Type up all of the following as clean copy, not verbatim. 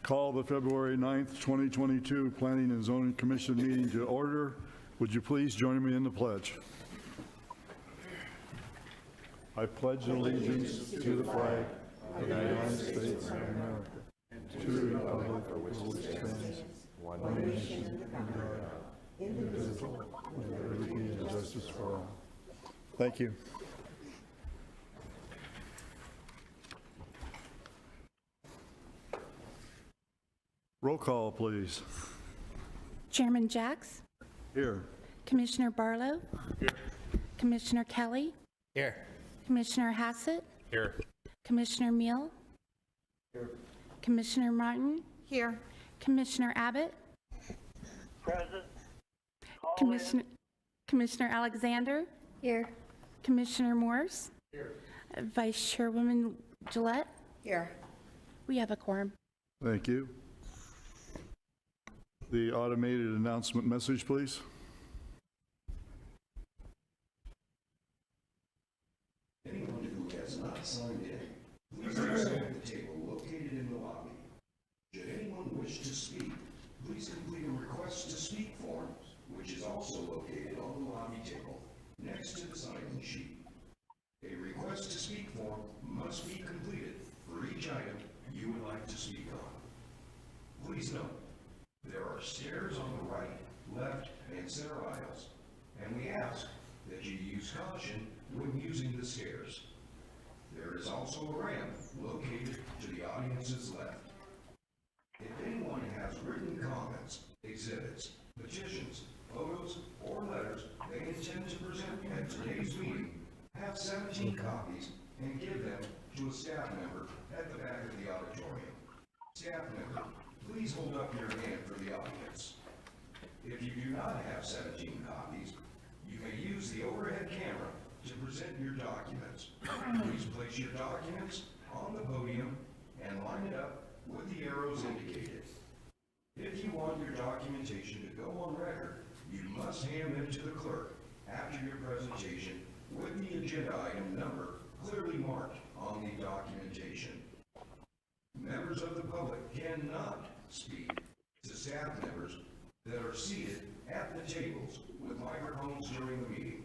Call the February 9th, 2022 Planning and Zoning Commission meeting to order. Would you please join me in the pledge? I pledge allegiance to the flag of the United States of America, and to the republic for which it stands, one nation, under God, indivisible, with liberty and justice for all. Thank you. Roll call, please. Chairman Jacks, Here. Commissioner Barlow, Here. Commissioner Kelly, Here. Commissioner Hassett, Here. Commissioner Meal, Here. Commissioner Martin, Here. Commissioner Abbott, Present. Commissioner Alexander, Here. Commissioner Morse, Vice Chairwoman Gillette. Here. We have a quorum. Thank you. The automated announcement message, please. Anyone who has not signed in, please accept the table located in the lobby. Should anyone wish to speak, please complete a request to speak form, which is also located on the lobby table, next to the sign-in sheet. A request to speak form must be completed for each item you would like to speak on. Please note, there are stairs on the right, left, and center aisles, and we ask that you use caution when using the stairs. There is also a ramp located to the audience's left. If anyone has written comments, exhibits, petitions, photos, or letters they intend to present at today's meeting, have 17 copies and give them to a staff member at the back of the auditorium. Staff member, please hold up your hand for the audience. If you do not have 17 copies, you may use the overhead camera to present your documents. Please place your documents on the podium and line it up with the arrows indicated. If you want your documentation to go on record, you must hand them to the clerk after your presentation with the agenda item number clearly marked on the documentation. Members of the public cannot speak to staff members that are seated at the tables with microphones during the meeting.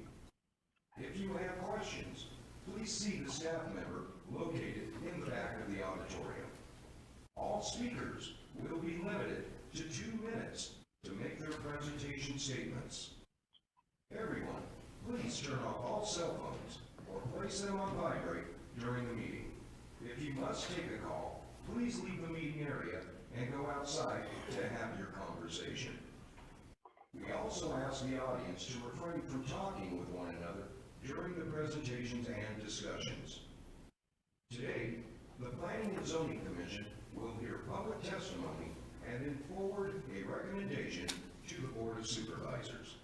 If you have questions, please see the staff member located in the back of the auditorium. All speakers will be limited to 2 minutes to make their presentation statements. Everyone, please turn off all cell phones or place them on vibrate during the meeting. If you must take a call, please leave the meeting area and go outside to have your conversation. We also ask the audience to refrain from talking with one another during the presentations and discussions. Today, the Planning and Zoning Commission will hear public testimony and then forward a recommendation to the Board of Supervisors.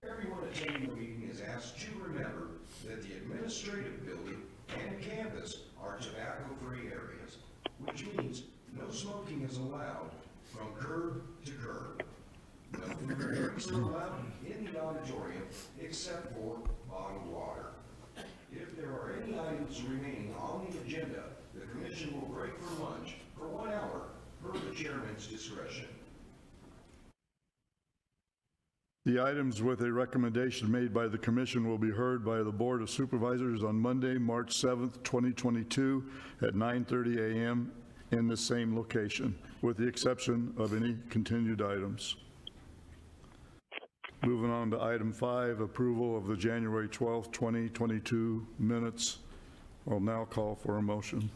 Everyone attending the meeting is asked to remember that the administrative building and campus are tobacco-free areas, which means no smoking is allowed from curb to curb. No food drinks are allowed in the auditorium except for bottled water. If there are any items remaining on the agenda, the commission will break for lunch for 1 hour per the chairman's discretion. The items with a recommendation made by the commission will be heard by the Board of Supervisors on Monday, March 7th, 2022 at 9:30 a.m. in the same location, with the exception of any continued items. Moving on to item 5, approval of the January 12th, 2022 minutes. I'll now call for a motion.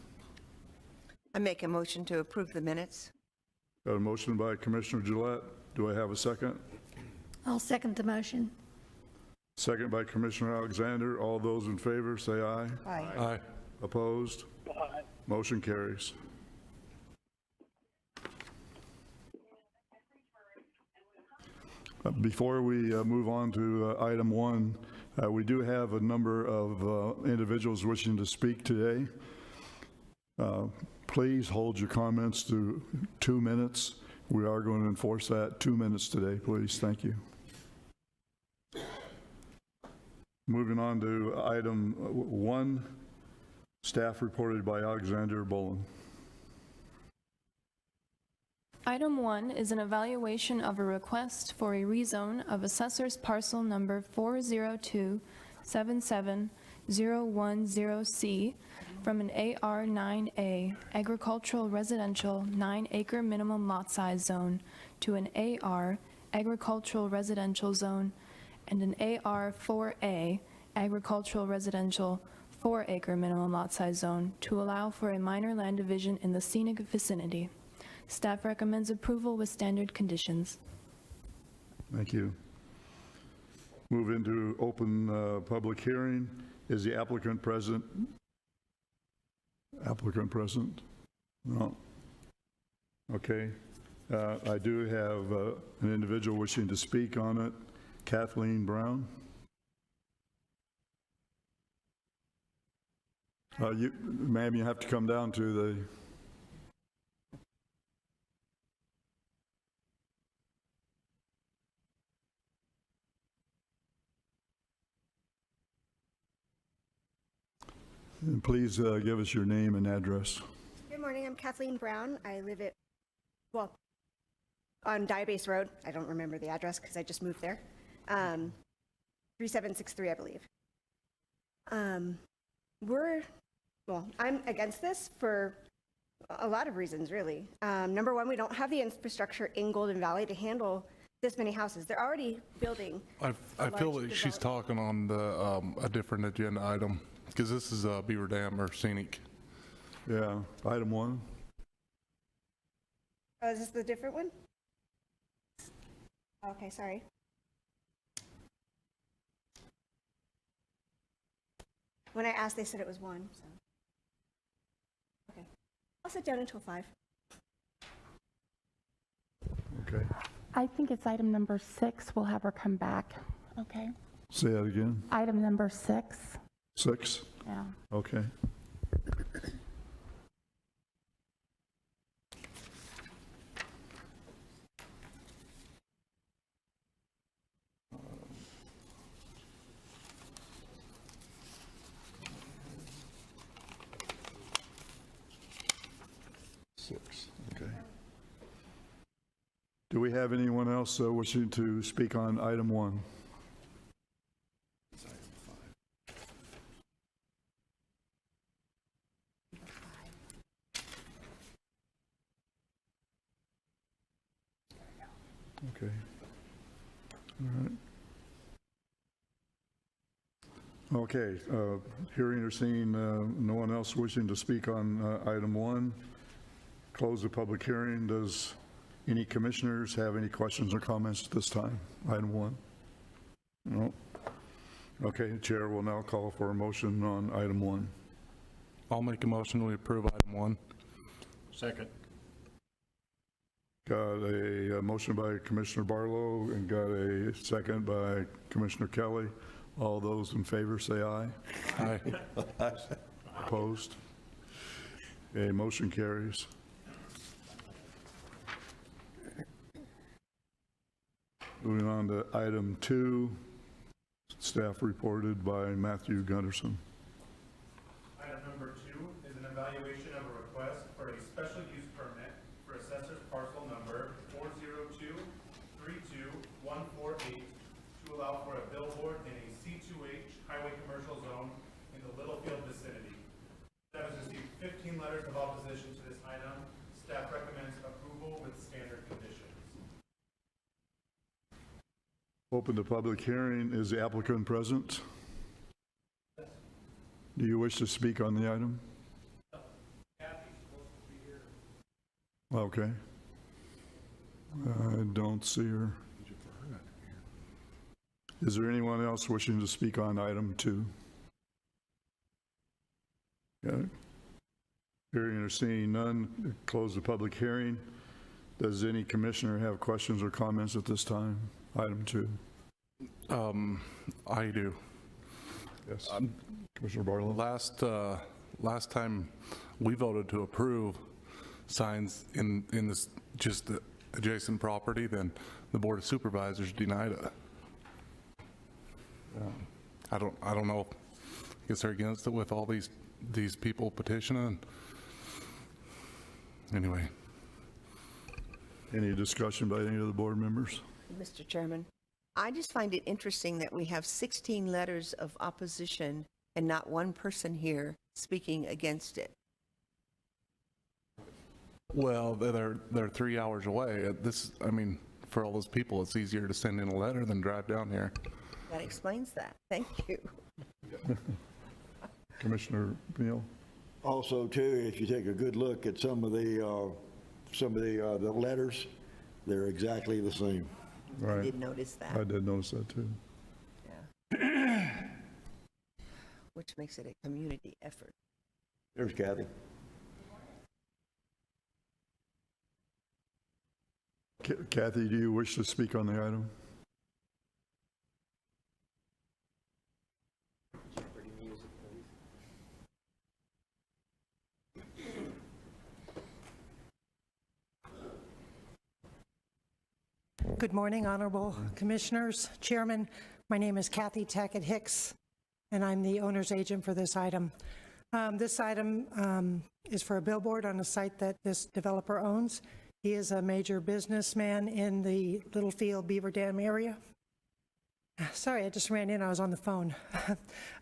I make a motion to approve the minutes. Got a motion by Commissioner Gillette. Do I have a second? I'll second the motion. Second by Commissioner Alexander. All those in favor, say aye. Aye. Aye. Opposed? Aye. Motion carries. Before we move on to item 1, we do have a number of individuals wishing to speak today. Please hold your comments to 2 minutes. We are going to enforce that 2 minutes today, please. Thank you. Moving on to item 1, Staff reported by Alexander Bolin. Item 1 is an evaluation of a request for a rezone of Assessors Parcel Number 402-77010C from an AR9A Agricultural Residential 9-acre minimum lot size zone to an AR Agricultural Residential Zone and an AR4A Agricultural Residential 4-acre minimum lot size zone to allow for a minor land division in the scenic vicinity. Staff recommends approval with standard conditions. Thank you. Move into open public hearing. Is the applicant present? Applicant present? No. Okay. I do have an individual wishing to speak on it. Kathleen Brown. Ma'am, you have to come down to the... And please give us your name and address. Good morning, I'm Kathleen Brown. I live on Diabase Road. I don't remember the address because I just moved there. 3763, I believe. I'm against this for a lot of reasons, really. Number one, we don't have the infrastructure in Golden Valley to handle this many houses. They're already building. I feel like she's talking on the a different agenda item, because this is Beaver Dam or Scenic. Yeah, item 1. Oh, is this the different one? Okay, sorry. When I asked, they said it was 1, so. Okay. I'll sit down until 5. Okay. I think it's item number 6. We'll have her come back. Okay. Say that again. Item number 6. 6? Yeah. Okay. Okay. Do we have anyone else wishing to speak on item 1? Okay. All right. Okay, hearing or seeing no one else wishing to speak on item 1, close the public hearing. Does any commissioners have any questions or comments at this time? Item 1? No. Okay, the chair will now call for a motion on item 1. I'll make a motion we approve item 1. Second. Got a motion by Commissioner Barlow and got a second by Commissioner Kelly. All those in favor say aye. Aye. Opposed? Okay, motion carries. Moving on to item 2, staff reported by Matthew Gunderson. Item number 2 is an evaluation of a request for a special use permit for Assessors Parcel Number 402-32148 to allow for a billboard in a C2H Highway Commercial Zone in the Littlefield vicinity. Staff has received 15 letters of opposition to this item. Staff recommends approval with standard conditions. Open the public hearing. Is the applicant present? Do you wish to speak on the item? Okay. I don't see her. Is there anyone else wishing to speak on item 2? Got it. Hearing or seeing none, close the public hearing. Does any commissioner have questions or comments at this time? Item 2. I do. Yes. Commissioner Barlow. Last time we voted to approve signs in this just the adjacent property, then the Board of Supervisors denied it. I don't know. I guess they're against it with all these these people petitioning. Anyway. Any discussion by any of the board members? Mr. Chairman, I just find it interesting that we have 16 letters of opposition and not one person here speaking against it. Well, they're 3 hours away. I mean, for all those people, it's easier to send in a letter than drive down here. That explains that. Thank you. Commissioner Neal? Also, too, if you take a good look at some of the letters, they're exactly the same. I Right. did notice I that, did notice that too. which makes it a community effort. There's Kathy. Kathy, do you wish to speak on the item? Good morning, Honorable Commissioners, Chairman. My name is Kathy Tackett Hicks, and I'm the owner's agent for this item. This item is for a billboard on a site that this developer owns. He is a major businessman in the Littlefield Beaver Dam area. Sorry, I just ran in, I was on the phone.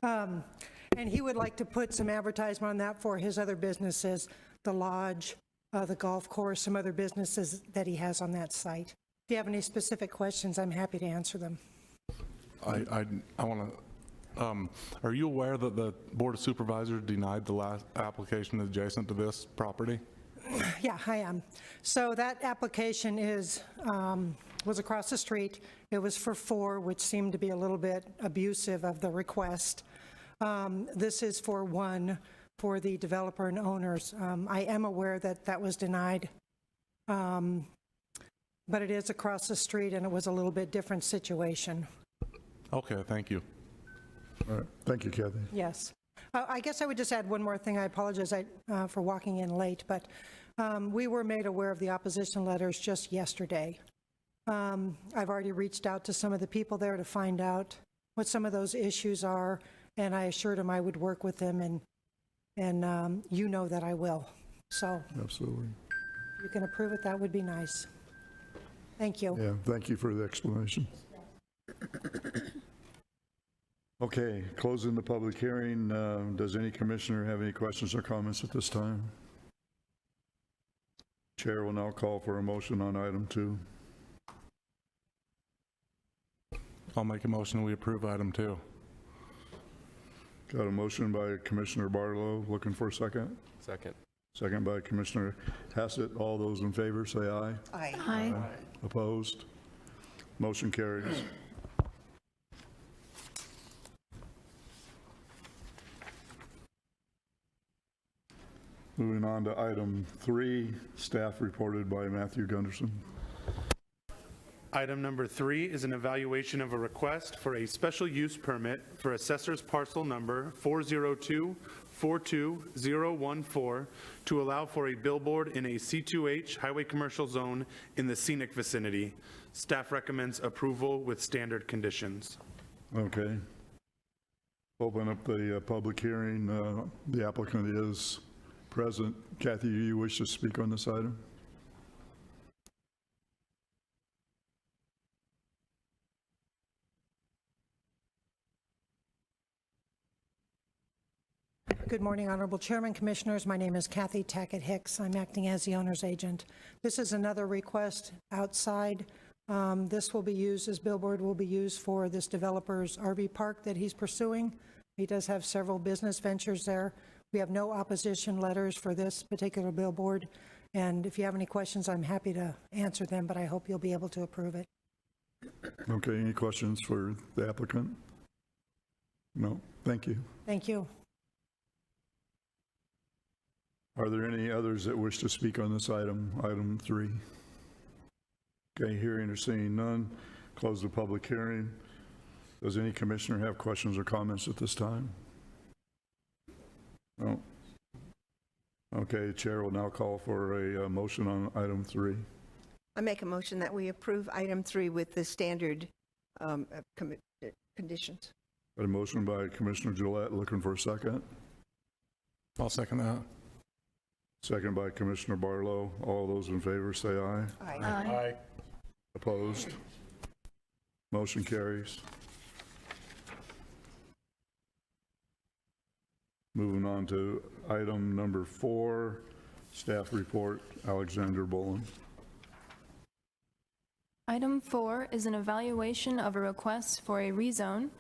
And he would like to put some advertisement on that for his other businesses, the lodge, the golf course, some other businesses that he has on that site. If you have any specific questions, I'm happy to answer them. I want to, are you aware that the Board of Supervisors denied the last application adjacent to this property? Yeah, I am. So that application was across the street. It was for 4, which seemed to be a little bit abusive of the request. This is for 1 for the developer and owners. I am aware that that was denied, but it is across the street and it was a little bit different situation. Okay, thank you. All right. Thank you, Kathy. Yes. I guess I would just add one more thing. I apologize for walking in late, but we were made aware of the opposition letters just yesterday. I've already reached out to some of the people there to find out what some of those issues are, and I assured them I would work with them, and you know that I will. So Absolutely. if you can approve it, that would be nice. Thank you. Yeah, thank you for the explanation. Okay, closing the public hearing. Does any commissioner have any questions or comments at this time? Chair will now call for a motion on item 2. I'll make a motion we approve item 2. Got a motion by Commissioner Barlow. Looking for a second? Second. Second by Commissioner Hassett. All those in favor, say aye. Aye. Aye. Opposed? Motion carries. Moving on to item 3, staff reported by Matthew Gunderson. Item number 3 is an evaluation of a request for a special use permit for Assessors Parcel Number 402-42014 to allow for a billboard in a C2H highway commercial zone in the scenic vicinity. Staff recommends approval with standard conditions. Okay. Open up the public hearing. The applicant is present. Kathy, do you wish to speak on this item? Good morning, Honorable Chairman, Commissioners. My name is Kathy Tackett Hicks. I'm acting as the owner's agent. This is another request outside. This billboard will be used for this developer's RV park that he's pursuing. He does have several business ventures there. We have no opposition letters for this particular billboard, and if you have any questions, I'm happy to answer them, but I hope you'll be able to approve it. Okay, any questions for the applicant? No, thank you. Thank you. Are there any others that wish to speak on this item, item 3? Okay, hearing or seeing none, close the public hearing. Does any commissioner have questions or comments at this time? No. Okay, Chair will now call for a motion on item 3. I make a motion that we approve item 3 with the standard conditions. Got a motion by Commissioner Gillette, looking for a second. I'll second that. Second by Commissioner Barlow. All those in favor say aye. Aye. Opposed? Motion carries. Moving on to item number 4, staff report, Alexander Bolin. Item 4 is an evaluation of a request for a rezone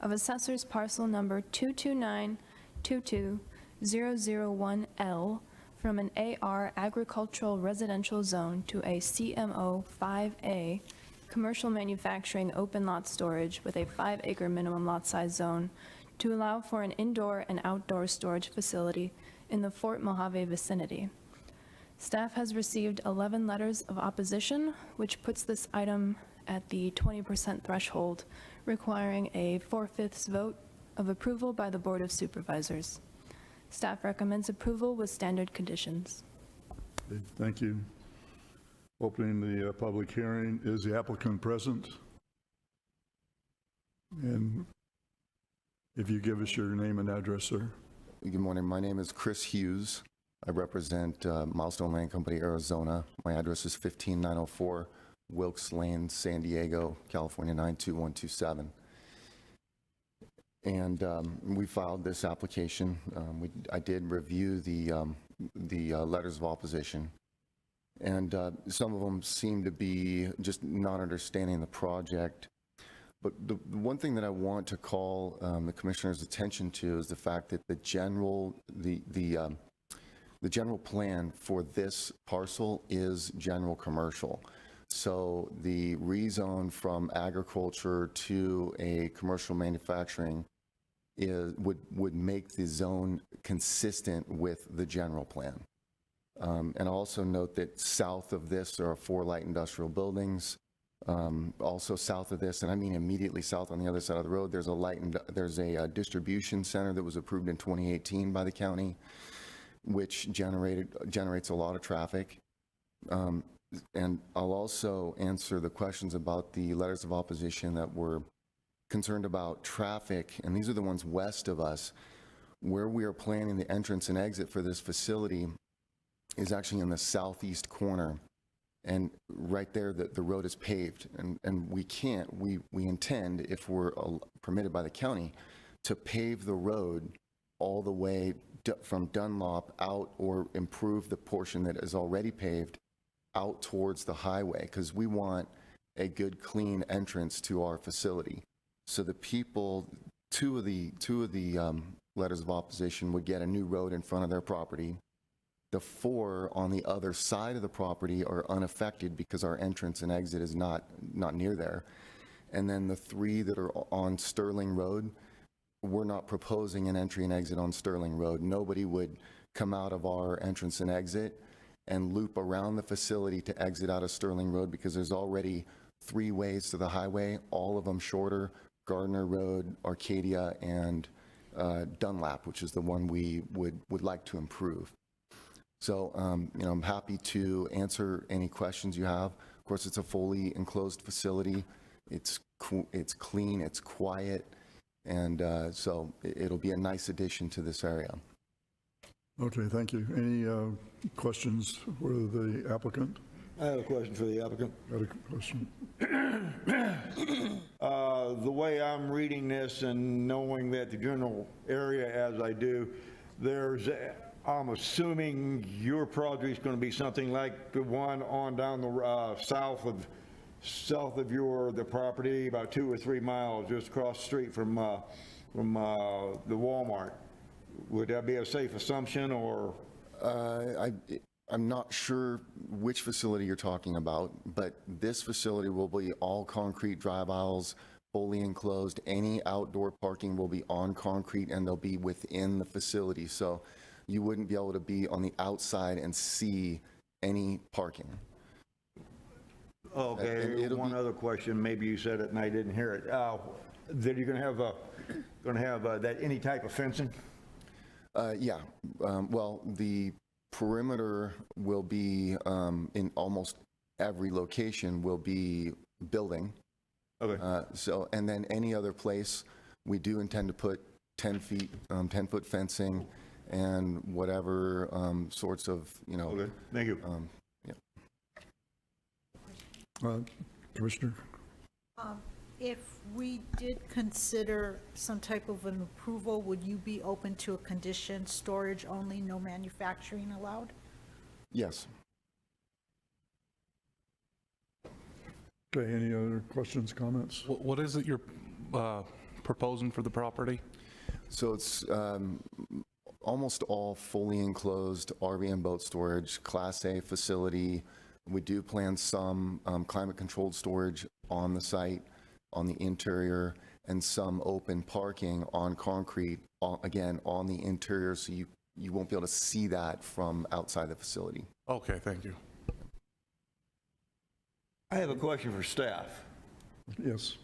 of Assessors Parcel Number 229220001L from an AR Agricultural Residential Zone to a CMO 5A Commercial Manufacturing Open Lot Storage with a 5-acre minimum lot size zone to allow for an indoor and outdoor storage facility in the Fort Mohave vicinity. Staff has received 11 letters of opposition, which puts this item at the 20% threshold, requiring a 4/5 vote of approval by the Board of Supervisors. Staff recommends approval with standard conditions. Okay, thank you. Opening the public hearing. Is the applicant present? And if you give us your name and address, sir. Good morning. My name is Chris Hughes. I represent Milestone Land Company, Arizona. My address is 15904 Wilkes Lane, San Diego, California 92127. And we filed this application. I did review the letters of opposition, and some of them seem to be just not understanding the project. But the one thing that I want to call the commissioner's attention to is the fact that the general plan for this parcel is general commercial. So the rezone from agriculture to a commercial manufacturing would make the zone consistent with the general plan. And also note that south of this, there are 4 light industrial buildings. Also south of this, and I mean immediately south on the other side of the road, there's a distribution center that was approved in 2018 by the county, which generates a lot of traffic. And I'll also answer the questions about the letters of opposition that were concerned about traffic, and these are the ones west of us. Where we are planning the entrance and exit for this facility is actually in the southeast corner. And right there, the road is paved, and we intend, if we're permitted by the county, to pave the road all the way from Dunlop out, or improve the portion that is already paved out towards the highway, because we want a good, clean entrance to our facility. So the people, two of the letters of opposition would get a new road in front of their property. The 4 on the other side of the property are unaffected because our entrance and exit is not near there. And then the 3 that are on Sterling Road, we're not proposing an entry and exit on Sterling Road. Nobody would come out of our entrance and exit and loop around the facility to exit out of Sterling Road, because there's already 3 ways to the highway, all of them shorter: Gardner Road, Arcadia, and Dunlap, which is the one we would like to improve. So, I'm happy to answer any questions you have. Of course, it's a fully enclosed facility. It's clean, it's quiet, and so it'll be a nice addition to this area. Okay, thank you. Any questions for the applicant? I have a question for the applicant. Got a question? The way I'm reading this and knowing that the general area as I do, I'm assuming your project is going to be something like the one on down the south of the property, about 2 or 3 miles, just across the street from the Walmart. Would that be a safe assumption, or? I'm not sure which facility you're talking about, but this facility will be all concrete drive aisles, fully enclosed. Any outdoor parking will be on concrete, and they'll be within the facility. So you wouldn't be able to be on the outside and see any parking. Okay, one other question, maybe you said it and I didn't hear it. That you're going to have that any type of fencing? Yeah, well, the perimeter will be in almost every location will be building. Okay. So, and then any other place, we do intend to put 10 foot fencing, and whatever sorts of, Okay, thank you. Commissioner? If we did consider some type of an approval, would you be open to a condition, storage only, no manufacturing allowed? Yes. Okay, any other questions, comments? What is it you're proposing for the property? So it's almost all fully enclosed RV and boat storage, Class A facility. We do plan some climate-controlled storage on the site, on the interior, and some open parking on concrete, again, on the interior, so you won't be able to see that from outside the facility. Okay, thank you. I have a question for staff. Yes.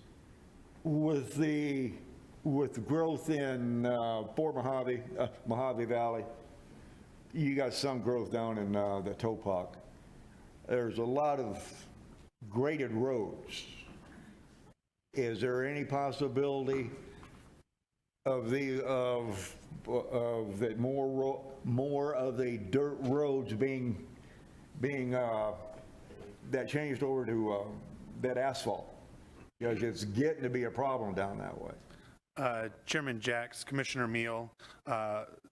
With the growth in Fort Mohave Valley, you got some growth down in the Topak. There's a lot of graded roads. Is there any possibility of that more of the dirt roads being that changed over to that asphalt? Because it's getting to be a problem down that way. Chairman Jacks, Commissioner Meal,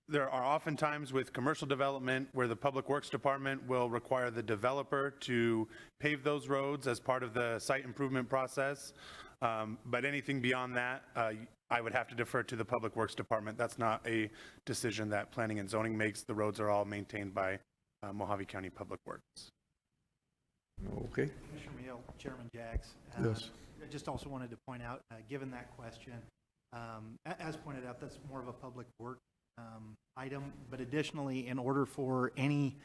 there are often times with commercial development where the Public Works Department will require the developer to pave those roads as part of the site improvement process. But anything beyond that, I would have to defer to the Public Works Department. That's not a decision that Planning and Zoning makes. The roads are all maintained by Mohave County Public Works. Okay. Commissioner Meal, Chairman Jacks. Yes. I just also wanted to point out, given that question, as pointed out, that's more of a public work item, but additionally, in order for any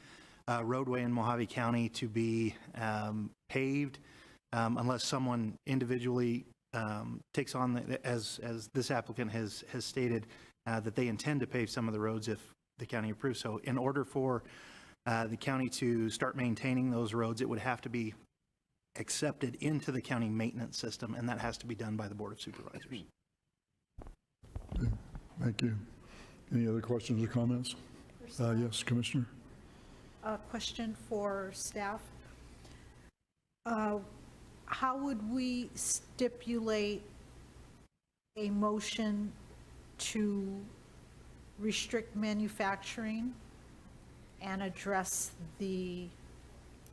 roadway in Mohave County to be paved, unless someone individually takes on, as this applicant has stated, that they intend to pave some of the roads if the county approves. So in order for the county to start maintaining those roads, it would have to be accepted into the county maintenance system, and that has to be done by the Board of Supervisors. Okay, thank you. Any other questions or comments? Yes, Commissioner? A question for staff. How would we stipulate a motion to restrict manufacturing and address the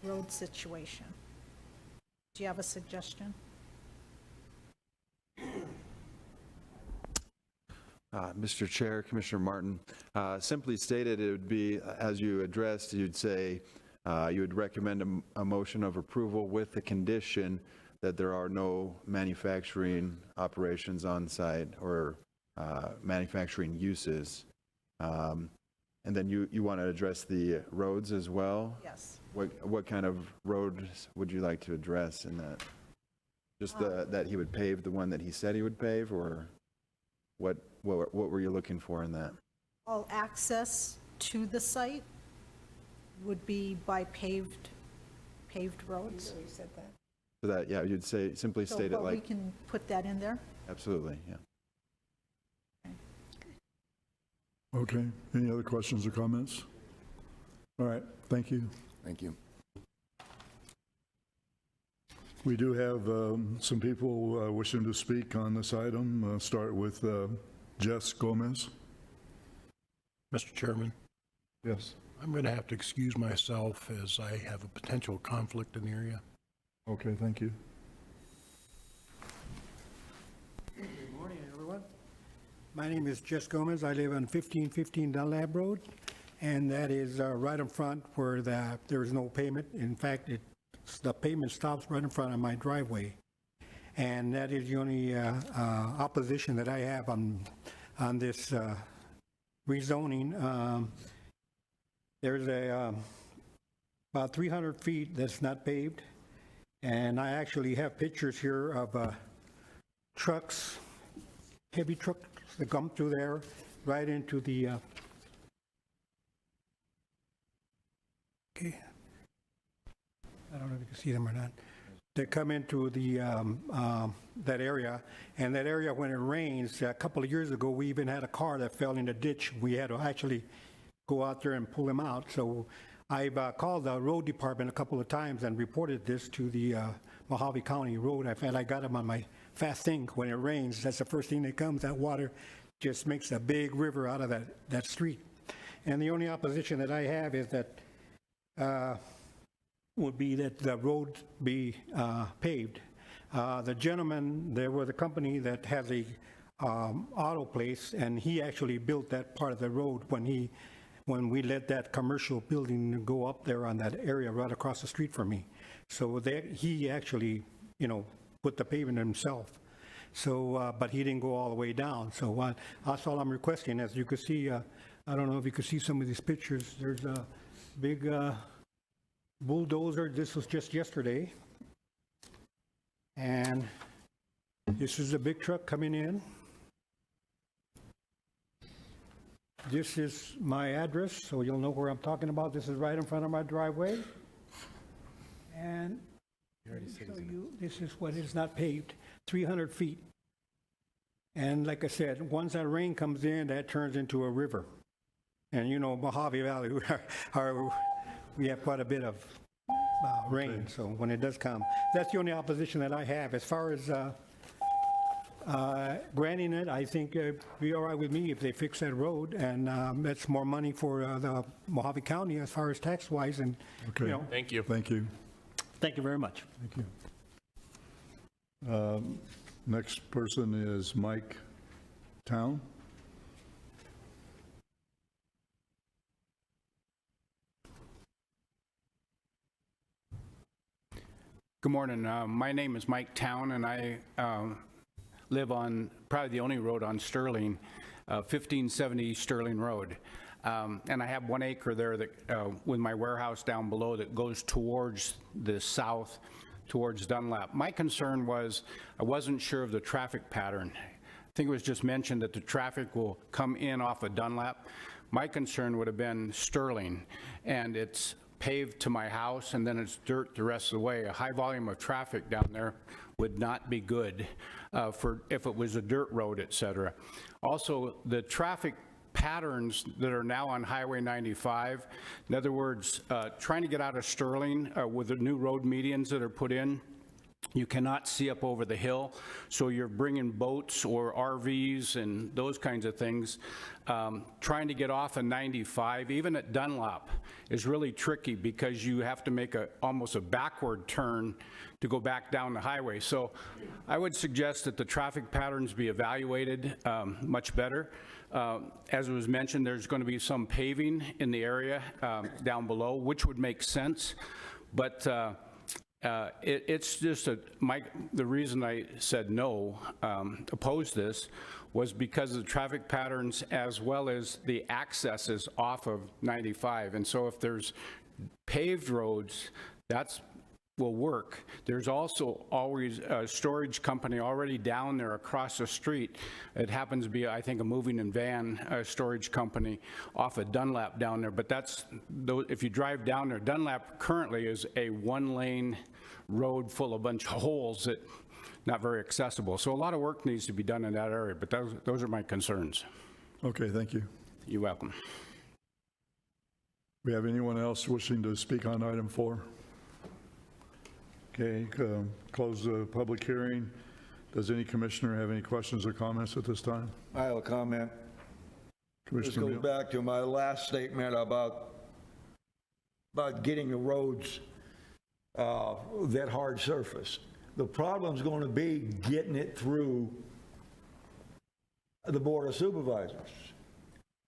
road situation? Do you have a suggestion? Mr. Chair, Commissioner Martin, simply stated, it would be, as you addressed, you'd say, you would recommend a motion of approval with the condition that there are no manufacturing operations on site or manufacturing uses. And then you want to address the roads as well? Yes. What kind of roads would you like to address in that? Just that he would pave the one that he said he would pave, or what were you looking for in that? All access to the site would be by paved roads. You said that. So that, yeah, you'd say, simply state it like. We can put that in there? Absolutely, yeah. Okay, any other questions or comments? All right, thank you. Thank you. We do have some people wishing to speak on this item. Start with Jess Gomez. Mr. Chairman, Yes. I'm going to have to excuse myself as I have a potential conflict in the area. Okay, thank you. Good morning, everyone. My name is Jess Gomez. I live on 1515 Dunlap Road, and that is right in front where there is no pavement. In fact, the pavement stops right in front of my driveway, and that is the only opposition that I have on this rezoning. There's about 300 feet that's not paved, and I actually have pictures here of trucks, heavy trucks that come through there right into the okay. I don't know if you can see them or not. that come into the, that area. And that area, when it rains, a couple of years ago, we even had a car that fell in a ditch. We had to actually go out there and pull him out. So I've called the road department a couple of times and reported this to the Mohave County Road. In fact, I got them on my fast thing. When it rains, that's the first thing that comes. That water just makes a big river out of that street. And the only opposition that I have is that would be that the road be paved. The gentleman, there was a company that has a auto place, and he actually built that part of the road when we let that commercial building go up there on that area right across the street from me. So he actually, put the pavement himself. So, but he didn't go all the way down. So that's all I'm requesting. As you can see, I don't know if you can see some of these pictures. There's a big bulldozer. This was just yesterday. And this is a big truck coming in. This is my address, so you'll know where I'm talking about. This is right in front of my driveway. And this is what is not paved, 300 feet. And like I said, once that rain comes in, that turns into a river. And Mohave Valley, we have quite a bit of rain, so when it does come. That's the only opposition that I have. As far as granting it, I think it'd be all right with me if they fix that road, and that's more money for the Mohave County as far as tax-wise, and, Okay. Thank you. Thank you. Thank you very much. Thank you. Next person is Mike Town. Good morning. My name is Mike Town, and I live on probably the only road on Sterling, 1570 Sterling Road. And I have 1 acre there that, with my warehouse down below that goes towards the south, towards Dunlap. My concern was I wasn't sure of the traffic pattern. I think it was just mentioned that the traffic will come in off of Dunlap. My concern would have been Sterling, and it's paved to my house, and then it's dirt the rest of the way. A high volume of traffic down there would not be good for if it was a dirt road, et cetera. Also, the traffic patterns that are now on Highway 95, in other words, trying to get out of Sterling with the new road medians that are put in, you cannot see up over the hill, so you're bringing boats or RVs and those kinds of things. Trying to get off of 95, even at Dunlop, is really tricky because you have to make almost a backward turn to go back down the highway. So I would suggest that the traffic patterns be evaluated much better. As was mentioned, there's going to be some paving in the area down below, which would make sense, but it's just the reason I said no, opposed this, was because of the traffic patterns as well as the accesses off of 95. And so if there's paved roads, that will work. There's also always a storage company already down there across the street. It happens to be, I think, a moving and van storage company off of Dunlap down there. But if you drive down there, Dunlap currently is a one-lane road full of a bunch of holes that not very accessible. So a lot of work needs to be done in that area, but those are my concerns. Okay, thank you. You're welcome. We have anyone else wishing to speak on item 4? Okay, close the public hearing. Does any commissioner have any questions or comments at this time? I have a comment. This Commissioner goes back to my last statement about getting the roads that hard surface. The problem's going to be getting it through the Board of Supervisors.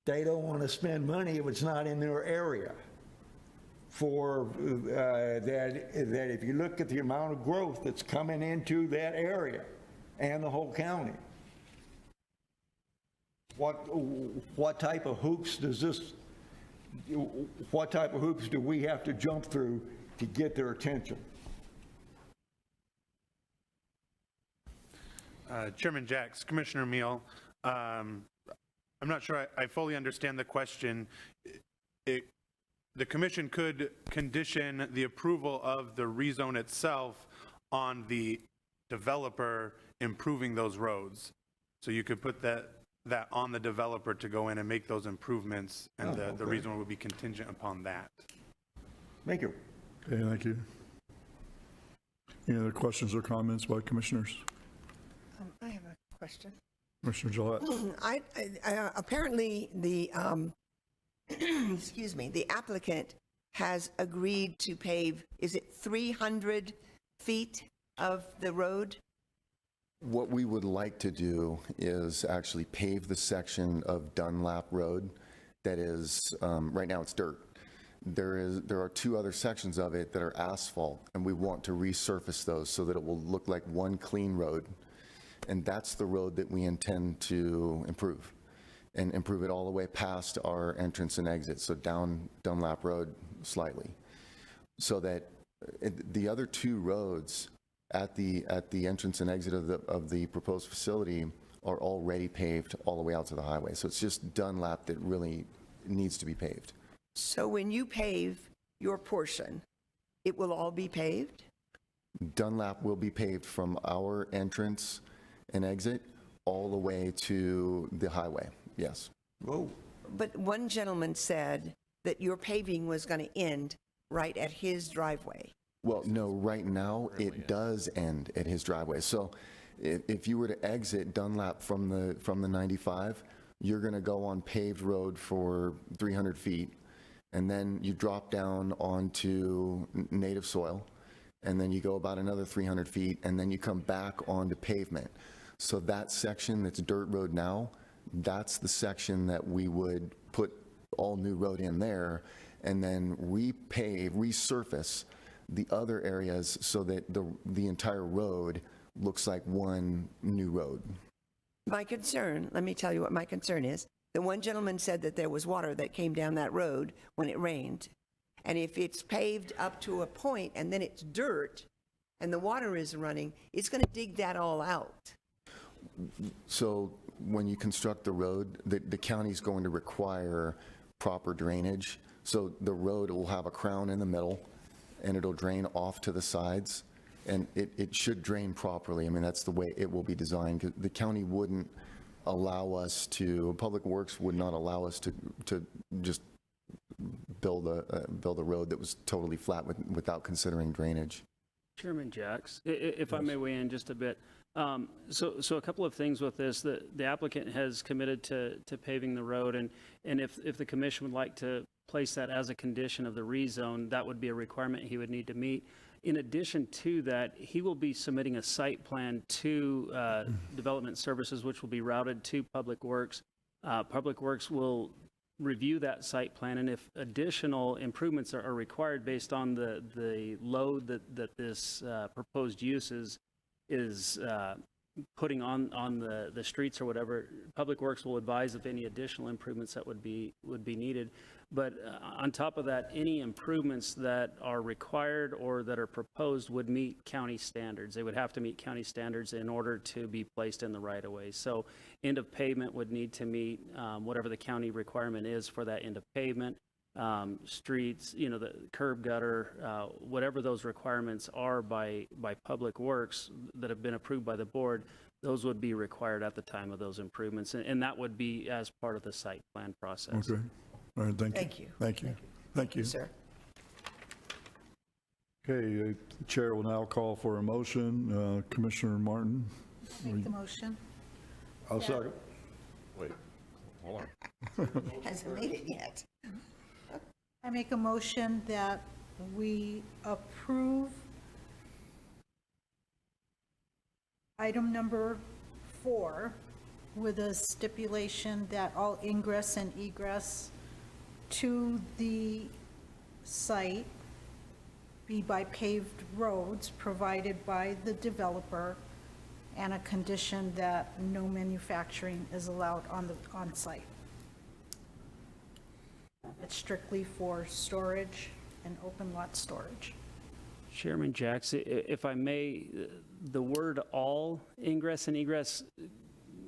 They don't want to spend money if it's not in their area. For that if you look at the amount of growth that's coming into that area and the whole county, what type of hoops do we have to jump through to get their attention? Chairman Jacks, Commissioner Meal, I'm not sure I fully understand the question. The commission could condition the approval of the rezone itself on the developer improving those roads. So you could put that on the developer to go in and make those improvements, and the rezone would be contingent upon that. Thank you. Okay, thank you. Any other questions or comments by commissioners? I have a question. Commissioner Gillette? Apparently, the, excuse me, the applicant has agreed to pave, is it 300 feet of the road? What we would like to do is actually pave the section of Dunlap Road that is, right now it's dirt. There are 2 other sections of it that are asphalt, and we want to resurface those so that it will look like one clean road. And that's the road that we intend to improve, and improve it all the way past our entrance and exit, so down Dunlap Road slightly. So that the other 2 roads at the entrance and exit of the proposed facility are already paved all the way out to the highway. So it's just Dunlap that really needs to be paved. So when you pave your portion, it will all be paved? Dunlap will be paved from our entrance and exit all the way to the highway, yes. Whoa. But one gentleman said that your paving was going to end right at his driveway. Well, no, right now it does end at his driveway. So if you were to exit Dunlap from the 95, you're going to go on paved road for 300 feet, and then you drop down onto native soil, and then you go about another 300 feet, and then you come back onto pavement. So that section that's dirt road now, that's the section that we would put all new road in there, and then repave, resurface the other areas so that the entire road looks like one new road. My concern, let me tell you what my concern is. The one gentleman said that there was water that came down that road when it rained. And if it's paved up to a point and then it's dirt and the water is running, it's going to dig that all out. So when you construct the road, the county's going to require proper drainage. So the road will have a crown in the middle, and it'll drain off to the sides, and it should drain properly. I mean, that's the way it will be designed. 'Cause the county wouldn't allow us to, Public Works would not allow us to just build a road that was totally flat without considering drainage. Chairman Jacks, if I may weigh in just a bit. So a couple of things with this. The applicant has committed to paving the road, and if the commission would like to place that as a condition of the rezone, that would be a requirement he would need to meet. In addition to that, he will be submitting a site plan to Development Services, which will be routed to Public Works. Public Works will review that site plan, and if additional improvements are required based on the load that this proposed use is putting on the streets or whatever, Public Works will advise of any additional improvements that would be needed. But on top of that, any improvements that are required or that are proposed would meet county standards. They would have to meet county standards in order to be placed in the right-of-way. So end of pavement would need to meet whatever the county requirement is for that end of pavement. Streets, the curb gutter, whatever those requirements are by Public Works that have been approved by the board, those would be required at the time of those improvements. And that would be as part of the site plan process. Okay. All right, thank you. Thank you. Thank you. Thank you. Sir. Okay, the chair will now call for a motion. Commissioner Martin? Make the motion. I'll Yeah. second. Wait, hold on. Hasn't made it yet. I make a motion that we approve item number 4 with a stipulation that all ingress and egress to the site be by paved roads provided by the developer, and a condition that no manufacturing is allowed on site. It's strictly for storage and open lot storage. Chairman Jacks, if I may, the word all ingress and egress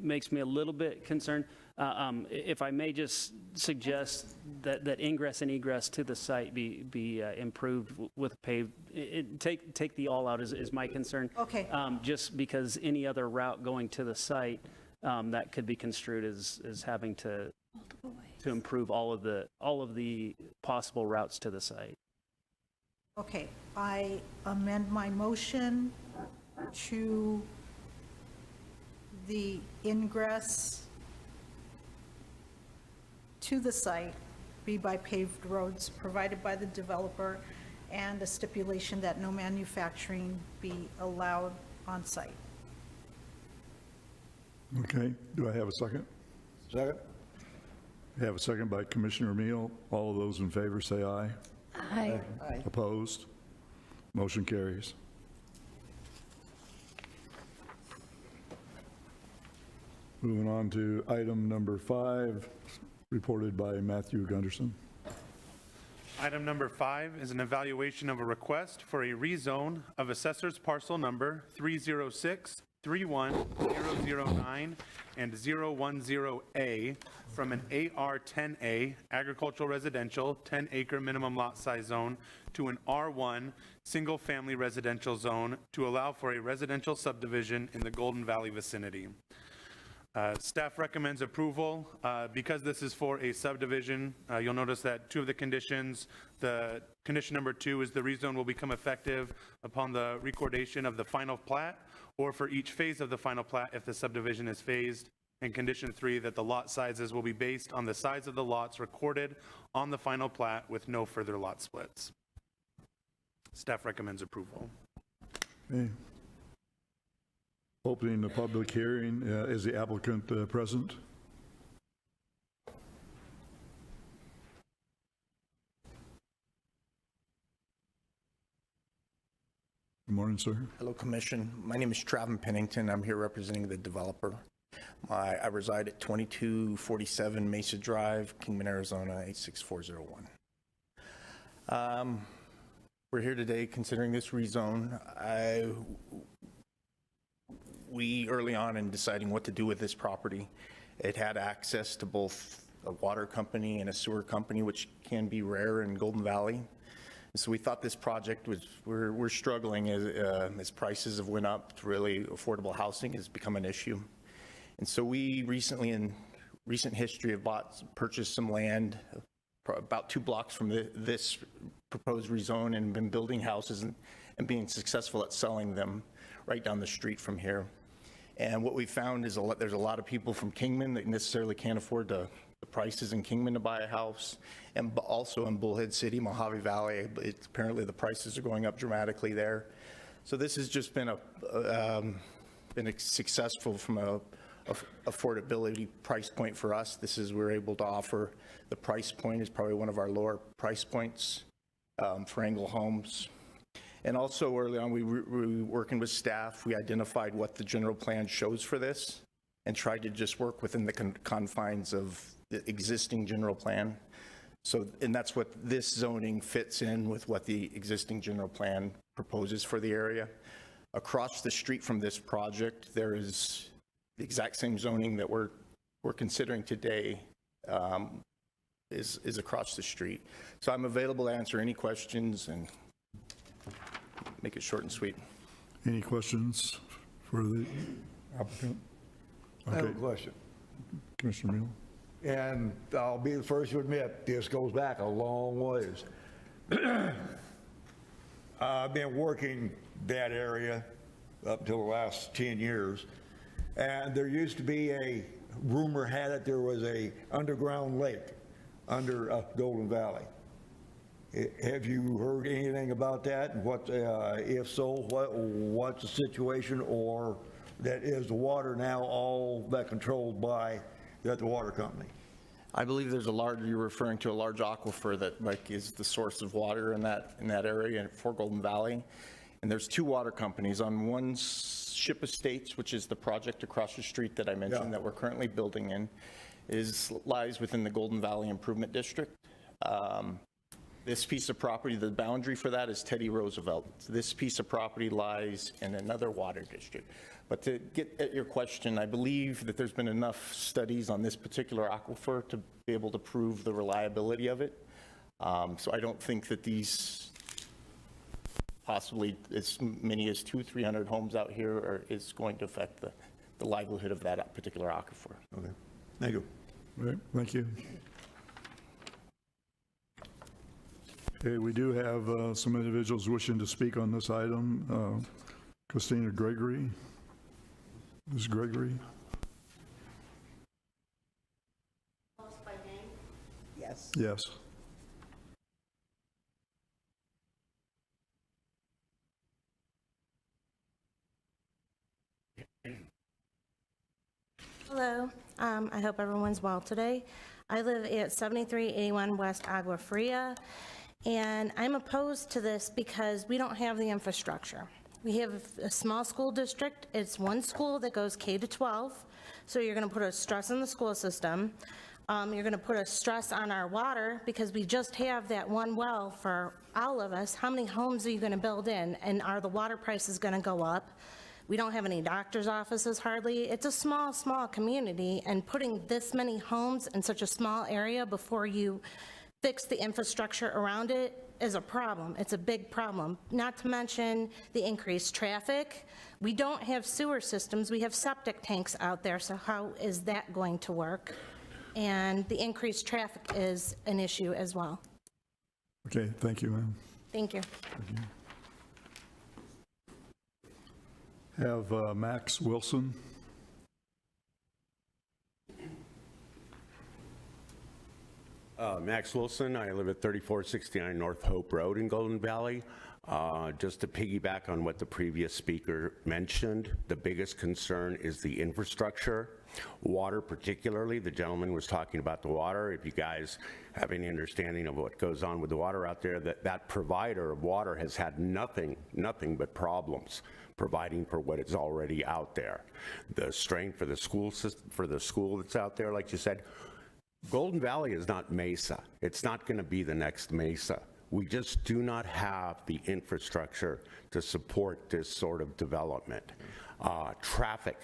makes me a little bit concerned. If I may just suggest that ingress and egress to the site be improved with paved, take the all out is my concern. Okay. Just because any other route going to the site, that could be construed as having to improve all of the possible routes to the site. Okay, I amend my motion to the ingress to the site be by paved roads provided by the developer, and a stipulation that no manufacturing be allowed on site. Okay, do I have a second? Second? I have a second by Commissioner Meal. All of those in favor say aye. Aye. Opposed? Motion carries. Moving on to item number 5, reported by Matthew Gunderson. Item number 5 is an evaluation of a request for a rezone of Assessors Parcel Number 306, 31009, and 010A from an AR-10A Agricultural Residential 10-acre minimum lot size zone to an R1 Single-Family Residential Zone to allow for a residential subdivision in the Golden Valley vicinity. Staff recommends approval. Because this is for a subdivision, you'll notice that 2 of the conditions, the condition number 2 is the rezone will become effective upon the recordation of the final plat, or for each phase of the final plat if the subdivision is phased. And condition 3, that the lot sizes will be based on the size of the lots recorded on the final plat with no further lot splits. Staff recommends approval. Okay. Opening the public hearing, is the applicant present? Good morning, sir. Hello, Commission. My name is Travis Pennington. I'm here representing the developer. I reside at 2247 Mesa Drive, Kingman, Arizona, 86401. We're here today considering this rezone. We, early on in deciding what to do with this property, it had access to both a water company and a sewer company, which can be rare in Golden Valley. So we thought this project was, we're struggling as prices have went up. Really, affordable housing has become an issue. And so we recently, in recent history, have purchased some land about 2 blocks from this proposed rezone and been building houses and being successful at selling them right down the street from here. And what we found is there's a lot of people from Kingman that necessarily can't afford the prices in Kingman to buy a house, and also in Bullhead City, Mohave Valley. Apparently the prices are going up dramatically there. So this has just been successful from a affordability price point for us. We're able to offer, the price point is probably one of our lower price points for Angle Homes. And also early on, we were working with staff. We identified what the general plan shows for this and tried to just work within the confines of the existing general plan. So, and that's what this zoning fits in with what the existing general plan proposes for the area. Across the street from this project, there is the exact same zoning that we're considering today is across the street. So I'm available to answer any questions and make it short and sweet. Any questions for the applicant? I have a question. Commissioner Meal. And I'll be the first to admit, this goes back a long ways. I've been working that area up until the last 10 years. And there used to be rumor had it there was a underground lake under Golden Valley. Have you heard anything about that? What, if so, what's the situation, or that is the water now all that controlled by the water company? I believe there's you're referring to a large aquifer that is the source of water in that area for Golden Valley. And there's 2 water companies. On one, Ship Estates, which is the project across the street that I mentioned that we're currently building in, lies within the Golden Valley Improvement District. This piece of property, the boundary for that is Teddy Roosevelt. This piece of property lies in another water district. But to get at your question, I believe that there's been enough studies on this particular aquifer to be able to prove the reliability of it. So I don't think that these possibly as many as 200-300 homes out here is going to affect the livelihood of that particular aquifer. Okay, thank you. All right, thank you. Okay, we do have some individuals wishing to speak on this item. Christina Gregory. Ms. Gregory? Yes. Yes. Hello, I hope everyone's well today. I live at 7381 West Agua Fria, and I'm opposed to this because we don't have the infrastructure. We have a small school district. It's one school that goes K to 12, so you're going to put a stress on the school system. You're going to put a stress on our water because we just have that one well for all of us. How many homes are you going to build in, and are the water prices going to go up? We don't have any doctor's offices hardly. It's a small, small community, and putting this many homes in such a small area before you fix the infrastructure around it is a problem. It's a big problem. Not to mention the increased traffic. We don't have sewer systems. We have septic tanks out there, so how is that going to work? And the increased traffic is an issue as well. Okay, thank you, ma'am. Thank you. Have Max Wilson. Max Wilson, I live at 3469 North Hope Road in Golden Valley. Just to piggyback on what the previous speaker mentioned, the biggest concern is the infrastructure. Water particularly, the gentleman was talking about the water. If you guys have any understanding of what goes on with the water out there, that provider of water has had nothing but problems providing for what is already out there. The strain for the school system, for the school that's out there, like you said, Golden Valley is not Mesa. It's not going to be the next Mesa. We just do not have the infrastructure to support this sort of development. Traffic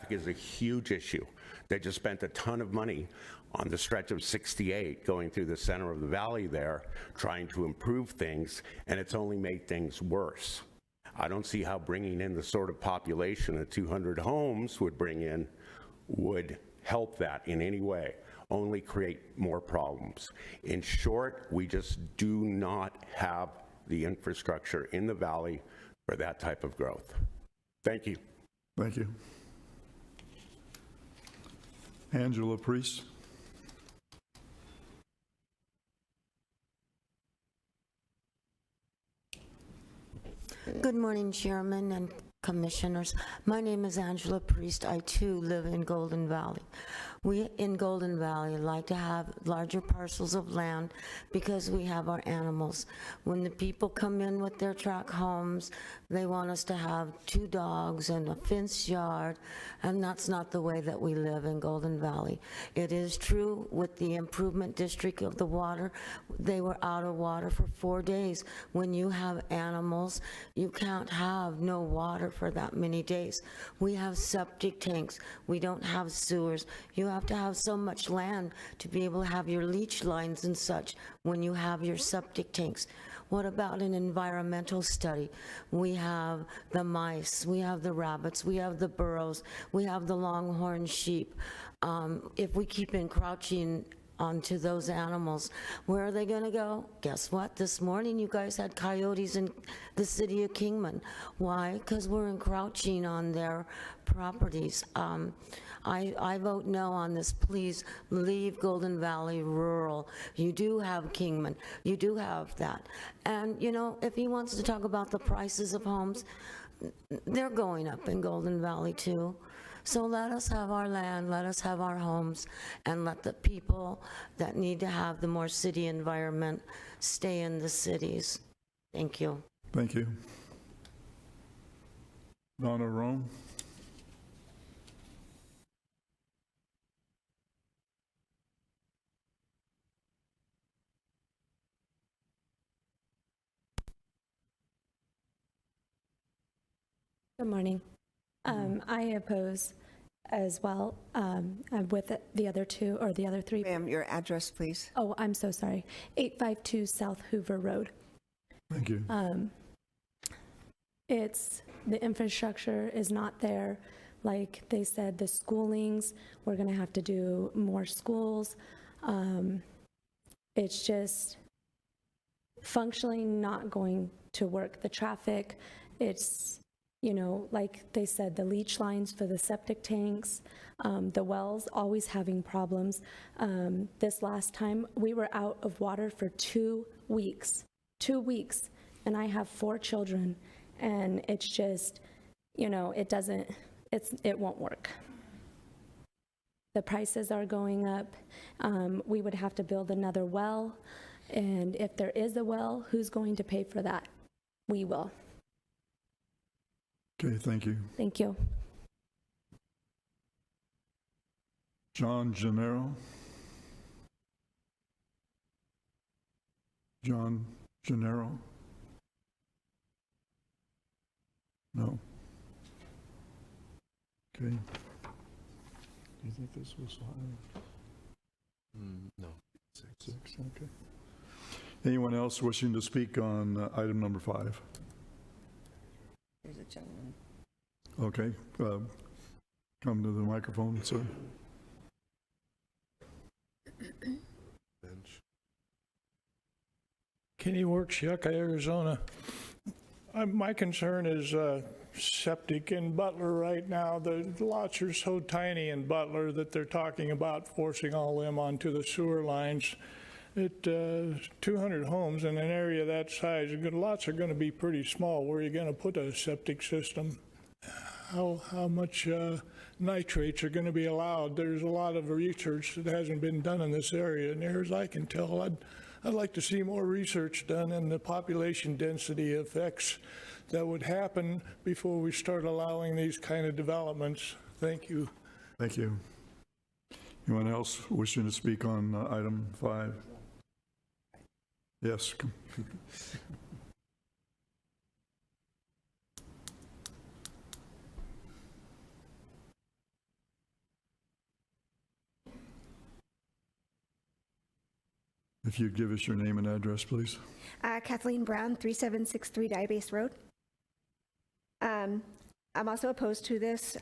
is a huge issue. They just spent a ton of money on the stretch of 68 going through the center of the valley there, trying to improve things, and it's only made things worse. I don't see how bringing in the sort of population that 200 homes would help that in any way, only create more problems. In short, we just do not have the infrastructure in the valley for that type of growth. Thank you. Thank you. Angela Priest. Good morning, Chairman and Commissioners. My name is Angela Priest. I too live in Golden Valley. We in Golden Valley like to have larger parcels of land because we have our animals. When the people come in with their tract homes, they want us to have 2 dogs and a fenced yard, and that's not the way that we live in Golden Valley. It is true with the improvement district of the water, they were out of water for 4 days. When you have animals, you can't have no water for that many days. We have septic tanks. We don't have sewers. You have to have so much land to be able to have your leach lines and such when you have your septic tanks. What about an environmental study? We have the mice, we have the rabbits, we have the burros, we have the longhorn sheep. If we keep encroaching onto those animals, where are they going to go? Guess what? This morning you guys had coyotes in the city of Kingman. Why? Because we're encroaching on their properties. I vote no on this. Please leave Golden Valley rural. You do have Kingman. You do have that. And, you know, if he wants to talk about the prices of homes, they're going up in Golden Valley too. So let us have our land, let us have our homes, and let the people that need to have the more city environment stay in the cities. Thank you. Thank you. Donna Rome. Good morning. I oppose as well with the other two or the other three. Ma'am, your address, please. Oh, I'm so sorry. 852 South Hoover Road. Thank you. It's, the infrastructure is not there. Like they said, the schoolings, we're going to have to do more schools. It's just functionally not going to work. The traffic, it's, you know, like they said, the leach lines for the septic tanks, the wells always having problems. This last time, we were out of water for 2 weeks. 2 weeks. And I have 4 children. And it's just, you know, it won't work. The prices are going up. We would have to build another well. And if there is a well, who's going to pay for that? We will. Okay, thank you. Thank you. John Gennaro. John Gennaro. No. Okay. Do you think this was higher? No. Six, okay. Anyone else wishing to speak on item number 5? There's a gentleman. Okay, come to the microphone, sir. Kenny Works, Yucca, Arizona. My concern is septic in Butler right now. The lots are so tiny in Butler that they're talking about forcing all them onto the sewer lines. At 200 homes in an area that size, lots are going to be pretty small. Where are you going to put a septic system? How much nitrates are going to be allowed? There's a lot of research that hasn't been done in this area. Near as I can tell, I'd like to see more research done in the population density effects that would happen before we start allowing these kind of developments. Thank you. Thank you. Anyone else wishing to speak on item 5? Yes. If you'd give us your name and address, please. Kathleen Brown, 3763 Dye-Base Road. I'm also opposed to this.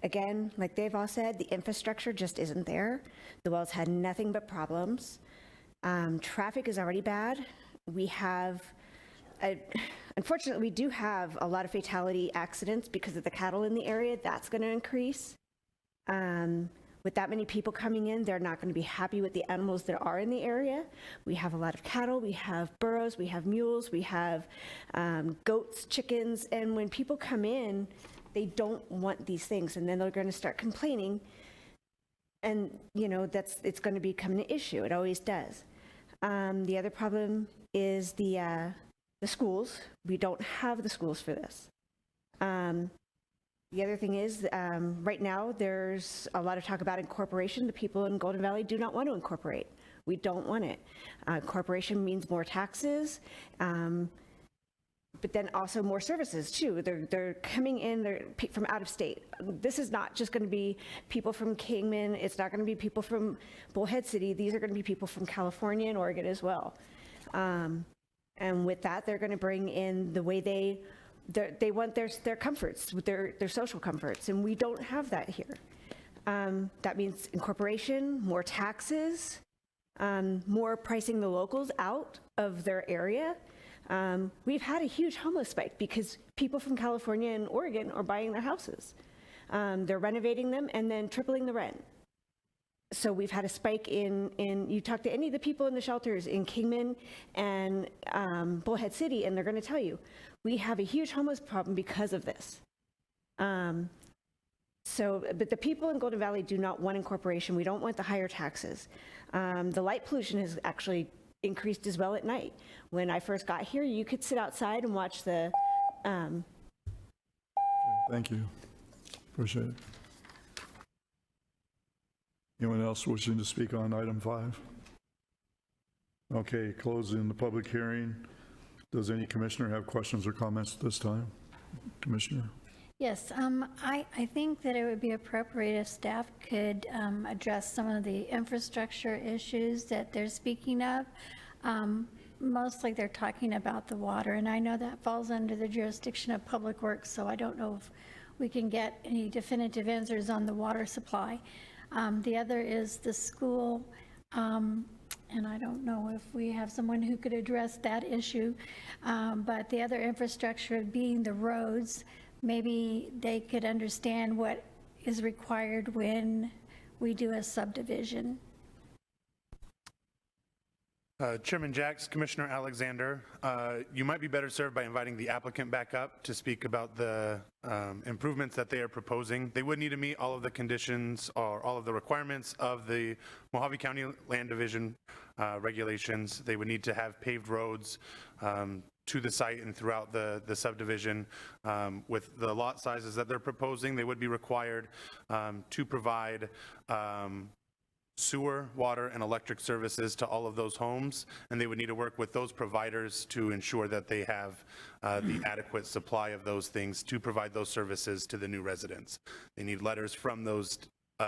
Again, like they've all said, the infrastructure just isn't there. The wells had nothing but problems. Traffic is already bad. We have, unfortunately, we do have a lot of fatality accidents because of the cattle in the area. That's going to increase. With that many people coming in, they're not going to be happy with the animals that are in the area. We have a lot of cattle, we have burros, we have mules, we have goats, chickens, and when people come in, they don't want these things, and then they're going to start complaining, and you know, it's going to become an issue. It always does. The other problem is the schools. We don't have the schools for this. The other thing is, right now, there's a lot of talk about incorporation. The people in Golden Valley do not want to incorporate. We don't want it. Incorporation means more taxes, but then also more services, too. They're coming in, they're from out of state. This is not just going to be people from Kingman. It's not going to be people from Bullhead City. These are going to be people from California and Oregon as well. And with that, they're going to bring in the way they want their comforts, their social comforts, and we don't have that here. That means incorporation, more taxes, more pricing the locals out of their area. We've had a huge homeless spike because people from California and Oregon are buying their houses. They're renovating them and then tripling the rent. So we've had a spike in you talk to any of the people in the shelters in Kingman and Bullhead City, and they're going to tell you, we have a huge homeless problem because of this. But the people in Golden Valley do not want incorporation. We don't want the higher taxes. The light pollution has actually increased as well at night. When I first got here, you could sit outside and watch the... Thank you. Appreciate it. Anyone else wishing to speak on item 5? Okay, closing the public hearing. Does any commissioner have questions or comments at this time? Commissioner? Yes, I think that it would be appropriate if staff could address some of the infrastructure issues that they're speaking of. Mostly they're talking about the water, and I know that falls under the jurisdiction of Public Works, so I don't know if we can get any definitive answers on the water supply. The other is the school, and I don't know if we have someone who could address that issue, but the other infrastructure being the roads, maybe they could understand what is required when we do a subdivision. Chairman Jacks, Commissioner Alexander, you might be better served by inviting the applicant back up to speak about the improvements that they are proposing. They would need to meet all of the conditions or all of the requirements of the Mohave County Land Division regulations. They would need to have paved roads to the site and throughout the subdivision. With the lot sizes that they're proposing, they would be required to provide sewer, water, and electric services to all of those homes, and they would need to work with those providers to ensure that they have the adequate supply of those things to provide those services to the new residents. They need letters from those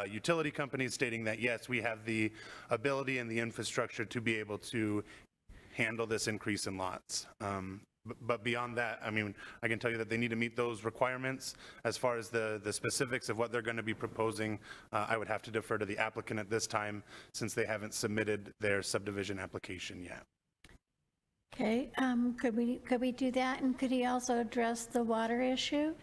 utility companies stating that, yes, we have the ability and the infrastructure to be able to handle this increase in lots. But beyond that, I mean, I can tell you that they need to meet those requirements. As far as the specifics of what they're going to be proposing, I would have to defer to the applicant at this time since they haven't submitted their subdivision application yet. Okay, could we do that? And could he also address the water issue?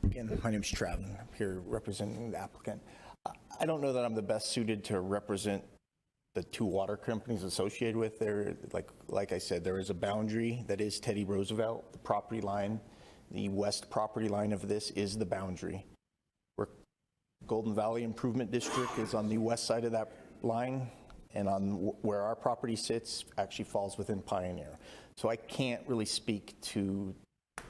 Again, my name's Travin. I'm here representing the applicant. I don't know that I'm the best suited to represent the two water companies associated with there. Like I said, there is a boundary that is Teddy Roosevelt, the property line. The west property line of this is the boundary. Where Golden Valley Improvement District is on the west side of that line, and on where our property sits actually falls within Pioneer. So I can't really speak to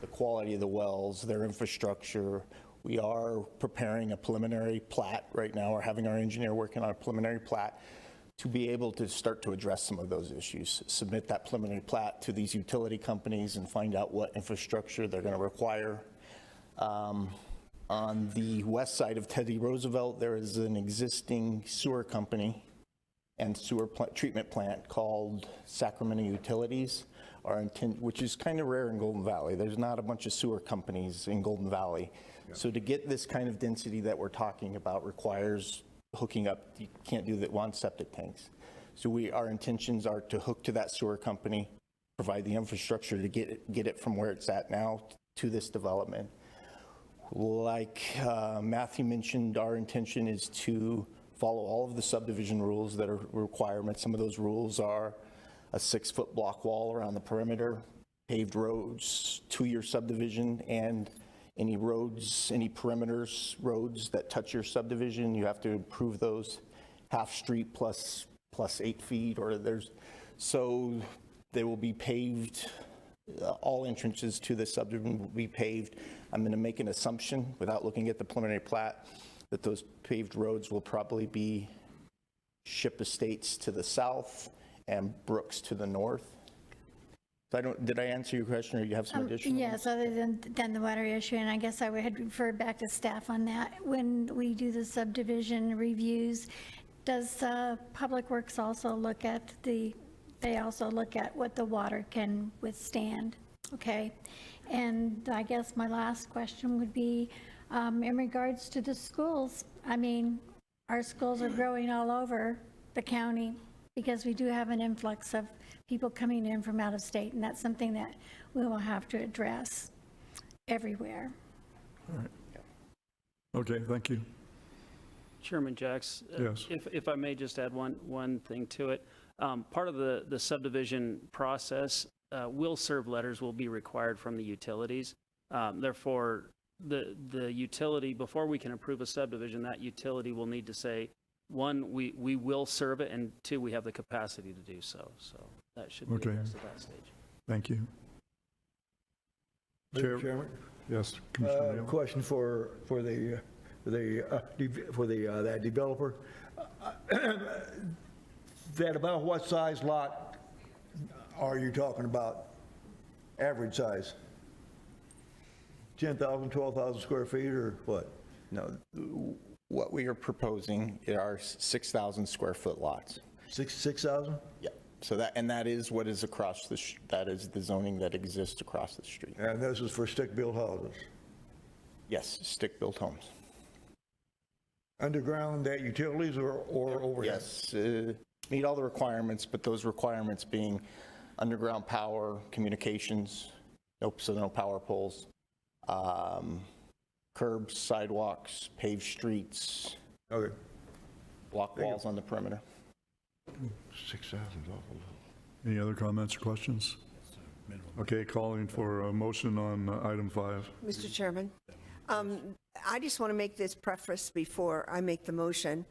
the quality of the wells, their infrastructure. We are preparing a preliminary plat right now. We're having our engineer working on a preliminary plat to be able to start to address some of those issues. Submit that preliminary plat to these utility companies and find out what infrastructure they're going to require. On the west side of Teddy Roosevelt, there is an existing sewer company and sewer treatment plant called Sacramento Utilities, which is kind of rare in Golden Valley. There's not a bunch of sewer companies in Golden Valley. Yeah. So to get this kind of density that we're talking about requires hooking up. You can't do that on septic tanks. So our intentions are to hook to that sewer company, provide the infrastructure to get it from where it's at now to this development. Like Matthew mentioned, our intention is to follow all of the subdivision rules that are requirements. Some of those rules are a 6-foot block wall around the perimeter, paved roads, 2-year subdivision, and any roads, any perimeters roads that touch your subdivision, you have to improve those half street plus 8 feet, so they will be paved. All entrances to the subdivision will be paved. I'm going to make an assumption without looking at the preliminary plat that those paved roads will probably be Ship Estates to the south and Brooks to the north. So did I answer your question, or you have some additional? Yes, other than the water issue, and I guess I would refer back to staff on that. When we do the subdivision reviews, does Public Works also look at they also look at what the water can withstand? Okay, and I guess my last question would be in regards to the schools. I mean, our schools are growing all over the county because we do have an influx of people coming in from out of state, and that's something that we will have to address everywhere. All right. Okay, thank you. Chairman Jacks, Yes. if I may just add one thing to it. Part of the subdivision process, will serve letters will be required from the utilities. Therefore, the utility, before we can approve a subdivision, that utility will need to say, one, we will serve it, and two, we have the capacity to do so. So that should be addressed at that stage. Thank you. Mr. Chairman? Yes, Commissioner Neal. Question for that developer. that about what size lot are you talking about? Average size? 10,000, 12,000 square feet or what? No, what we are proposing are 6,000 square foot lots. 6,000? Yeah, so that is what is across that is the zoning that exists across the street. And this is for stick-built houses? Yes, stick-built homes. Underground at utilities or overhead? Yes, meet all the requirements, but those requirements being underground power, communications, no power poles, curbs, sidewalks, paved streets. Okay. Block walls on the perimeter. 6,000 is awful. Any other comments or questions? Okay, calling for a motion on item 5. Mr. Chairman, I just want to make this preface before I make the motion.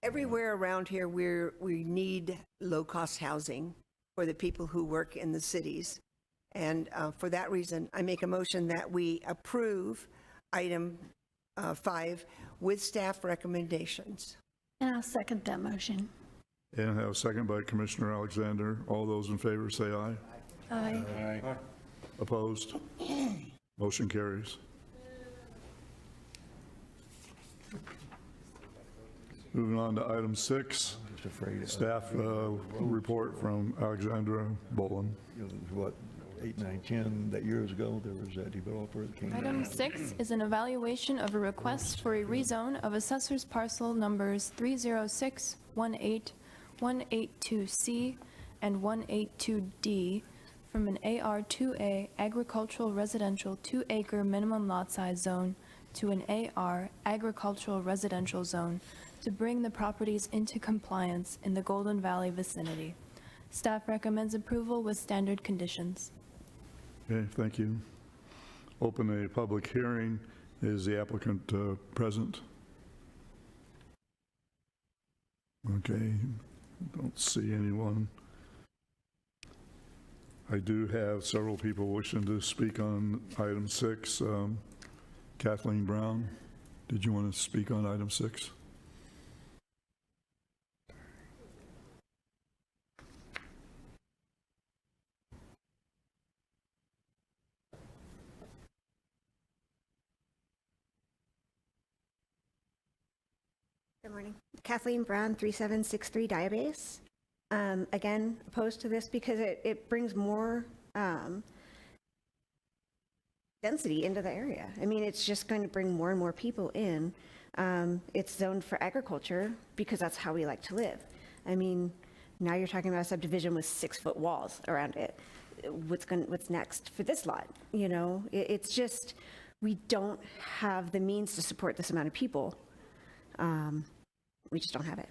Everywhere around here, we need low-cost housing for the people who work in the cities. And for that reason, I make a motion that we approve item 5 with staff recommendations. And I'll second that motion. And I have a second by Commissioner Alexander. All those in favor say aye. Aye. Opposed? Motion carries. Moving on to item 6, staff report from Alexandra Bolin. What, 8, 9, 10 years ago, there was a developer that came in. Item 6 is an evaluation of a request for a rezone of Assessors Parcel numbers 306, 18, 182C, and 182D from an AR2A agricultural residential 2-acre minimum lot size zone to an AR agricultural residential zone to bring the properties into compliance in the Golden Valley vicinity. Staff recommends approval with standard conditions. Okay, thank you. Open a public hearing. Is the applicant present? Okay, don't see anyone. I do have several people wishing to speak on item 6. Kathleen Brown, did you want to speak on item 6? Good morning. Kathleen Brown, 3763 Diabase. Again, opposed to this because it brings more density into the area. I mean, it's just going to bring more and more people in. It's zoned for agriculture because that's how we like to live. I mean, now you're talking about a subdivision with 6-foot walls around it. What's next for this lot? You know, it's just, we don't have the means to support this amount of people. We just don't have it.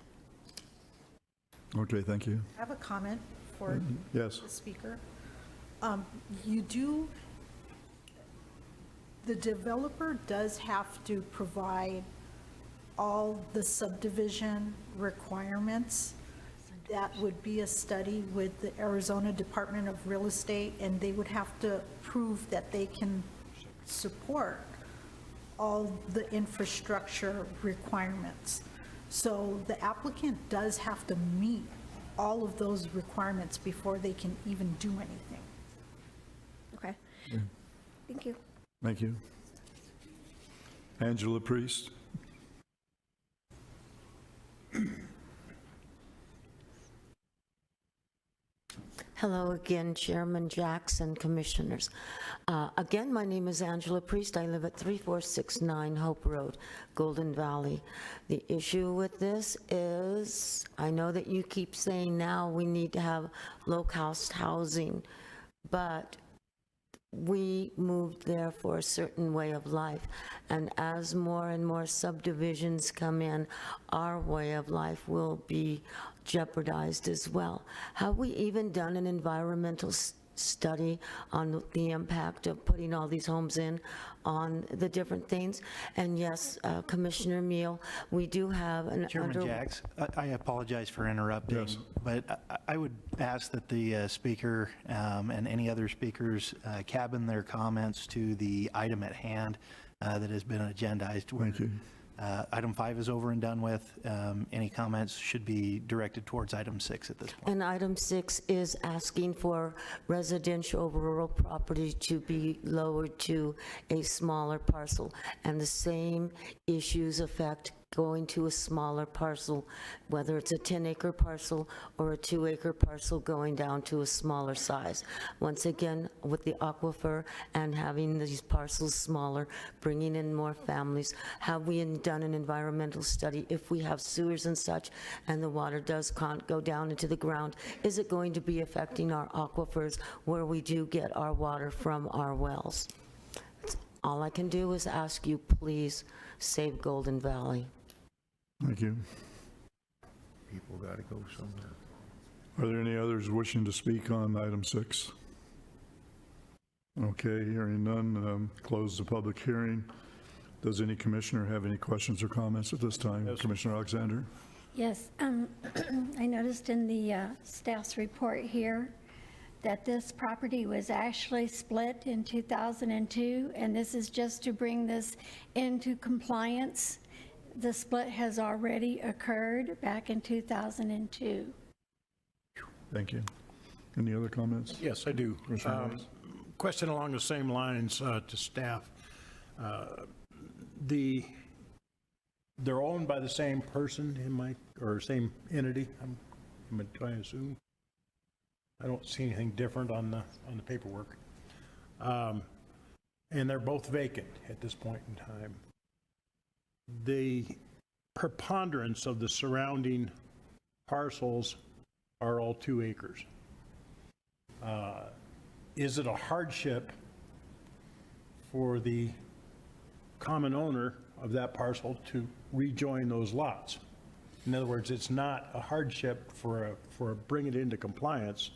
Okay, thank you. I have a comment for Yes. the speaker. The developer does have to provide all the subdivision requirements. That would be a study with the Arizona Department of Real Estate, and they would have to prove that they can support all the infrastructure requirements. So the applicant does have to meet all of those requirements before they can even do anything. Okay. Thank you. Thank you. Angela Priest. Hello again, Chairman Jackson, Commissioners. Again, my name is Angela Priest. I live at 3469 Hope Road, Golden Valley. The issue with this is, I know that you keep saying now we need to have low-cost housing, but we moved there for a certain way of life. And as more and more subdivisions come in, our way of life will be jeopardized as well. Have we even done an environmental study on the impact of putting all these homes in on the different things? And yes, Commissioner Meal, we do have an Chairman Jacks, I apologize for interrupting, but I would ask that the speaker and any other speakers cabin their comments to the item at hand that has been agendized. Thank you. Item 5 is over and done with. Any comments should be directed towards item 6 at this point. And item 6 is asking for residential rural property to be lowered to a smaller parcel. And the same issues affect going to a smaller parcel, whether it's a 10-acre parcel or a 2-acre parcel going down to a smaller size. Once again, with the aquifer and having these parcels smaller, bringing in more families, have we done an environmental study? If we have sewers and such, and the water does go down into the ground, is it going to be affecting our aquifers where we do get our water from our wells? All I can do is ask you, please save Golden Valley. Thank you. People got to go somewhere. Are there any others wishing to speak on item 6? Okay, hearing none, close the public hearing. Does any commissioner have any questions or comments at this time? Yes. Commissioner Alexander? Yes, I noticed in the staff's report here that this property was actually split in 2002, and this is just to bring this into compliance. The split has already occurred back in 2002. Thank you. Any other comments? Yes, I do. Commissioner Morris? Question along the same lines to staff. They're owned by the same person or same entity, I'm trying to assume. I don't see anything different on the paperwork. And they're both vacant at this point in time. The preponderance of the surrounding parcels are all 2 acres. Is it a hardship for the common owner of that parcel to rejoin those lots? In other words, it's not a hardship for bringing it into compliance.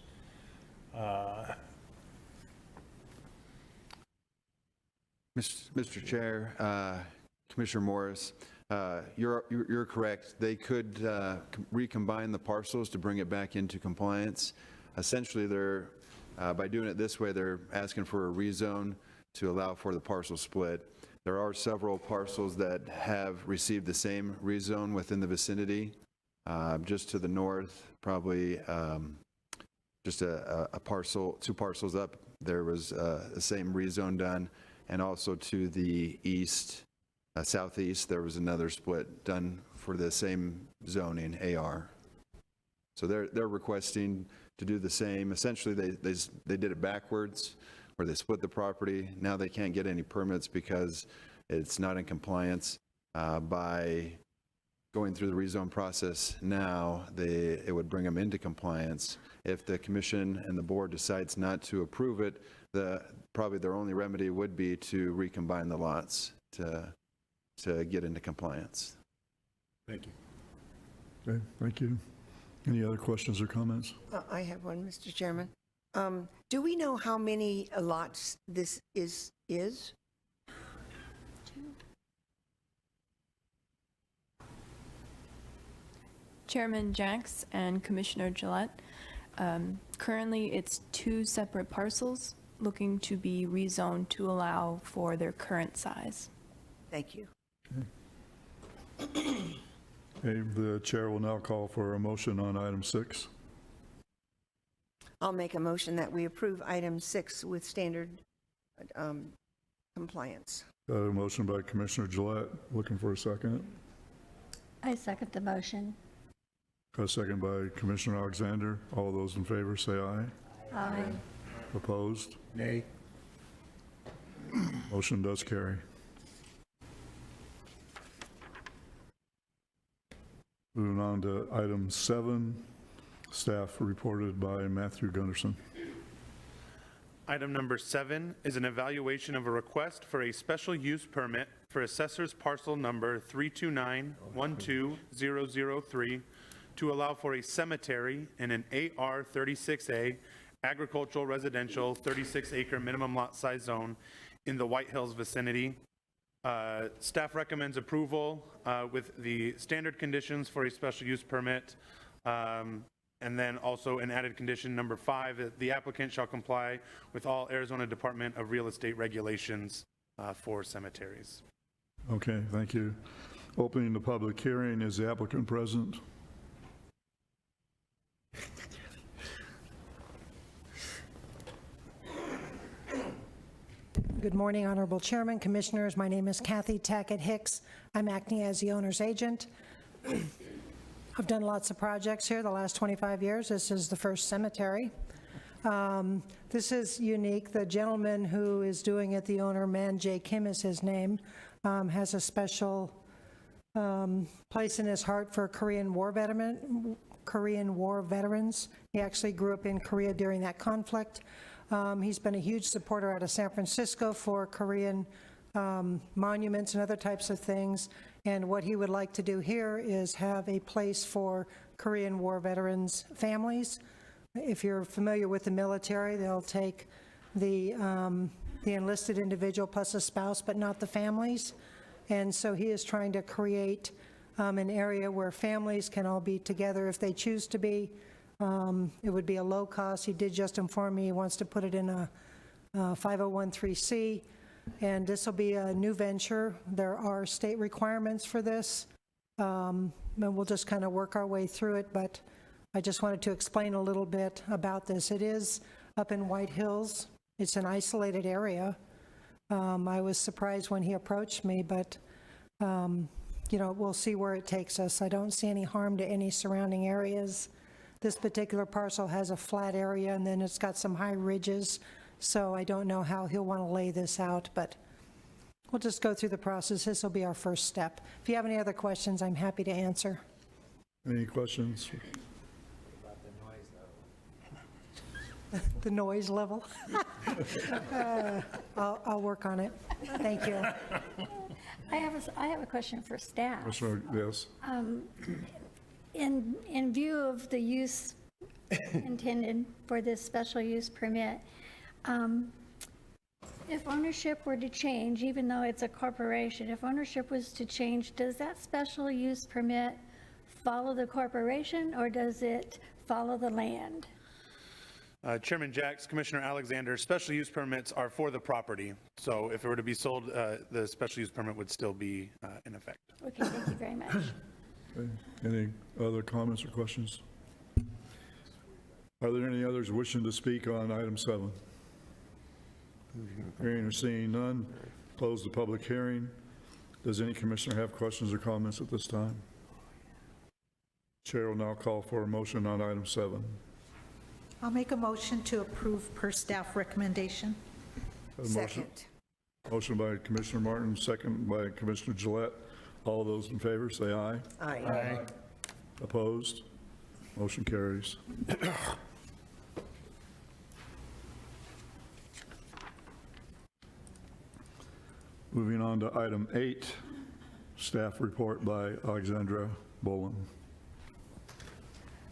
Mr. Chair, Commissioner Morris, you're correct. They could recombine the parcels to bring it back into compliance. Essentially, they're by doing it this way, they're asking for a rezone to allow for the parcel split. There are several parcels that have received the same rezone within the vicinity. Just to the north, probably just a parcel, 2 parcels up, there was the same rezone done. And also to the east, southeast, there was another split done for the same zoning, AR. So they're requesting to do the same. Essentially, they did it backwards, where they split the property. Now they can't get any permits because it's not in compliance. By going through the rezone process now, it would bring them into compliance. If the commission and the board decides not to approve it, probably their only remedy would be to recombine the lots to get into compliance. Thank you. Okay, thank you. Any other questions or comments? I have one, Mr. Chairman. Do we know how many lots this is? Chairman Jacks and Commissioner Gillette. Currently, it's 2 separate parcels looking to be rezoned to allow for their current size. Thank you. Okay, the chair will now call for a motion on item 6. I'll make a motion that we approve item 6 with standard compliance. Got a motion by Commissioner Gillette. Looking for a second. I second the motion. Got a second by Commissioner Alexander. All those in favor say aye. Aye. Opposed? Nay. Motion does carry. Moving on to item 7, staff reported by Matthew Gunderson. Item number 7 is an evaluation of a request for a special use permit for Assessors Parcel number 329-12003 to allow for a cemetery in an AR 36A agricultural residential 36-acre minimum lot size zone in the White Hills vicinity. Staff recommends approval with the standard conditions for a special use permit. And then also an added condition, number 5, that the applicant shall comply with all Arizona Department of Real Estate regulations for cemeteries. Okay, thank you. Opening the public hearing, is the applicant present? Good morning, Honorable Chairman, Commissioners. My name is Kathy Tackett Hicks. I'm acting as the owner's agent. I've done lots of projects here the last 25 years. This is the first cemetery. This is unique. The gentleman who is doing it, the owner, Man J. Kim is his name, has a special place in his heart for Korean War veterans. He actually grew up in Korea during that conflict. He's been a huge supporter out of San Francisco for Korean monuments and other types of things. And what he would like to do here is have a place for Korean War veterans' families. If you're familiar with the military, they'll take the enlisted individual plus a spouse, but not the families. And so he is trying to create an area where families can all be together if they choose to be. It would be a low cost. He did just inform me he wants to put it in a 501(c), and this will be a new venture. There are state requirements for this, and we'll just kind of work our way through it, but I just wanted to explain a little bit about this. It is up in White Hills. It's an isolated area. I was surprised when he approached me, but you know, we'll see where it takes us. I don't see any harm to any surrounding areas. This particular parcel has a flat area, and then it's got some high ridges, so I don't know how he'll want to lay this out, but we'll just go through the process. This will be our first step. If you have any other questions, I'm happy to answer. Any questions? The noise level? I'll work on it. Thank you. I have a question for staff. Yes. In view of the use intended for this special use permit, if ownership were to change, even though it's a corporation, if ownership was to change, does that special use permit follow the corporation or does it follow the land? Chairman Jacks, Commissioner Alexander, special use permits are for the property. So if it were to be sold, the special use permit would still be in effect. Okay, thank you very much. Okay. Any other comments or questions? Are there any others wishing to speak on item 7? Hearing or seeing none, close the public hearing. Does any commissioner have questions or comments at this time? Chair will now call for a motion on item 7. I'll make a motion to approve per staff recommendation. Second. Motion by Commissioner Martin, second by Commissioner Gillette. All those in favor, say aye. Aye. Opposed? Motion carries. Moving on to item 8, staff report by Alexandra Boland.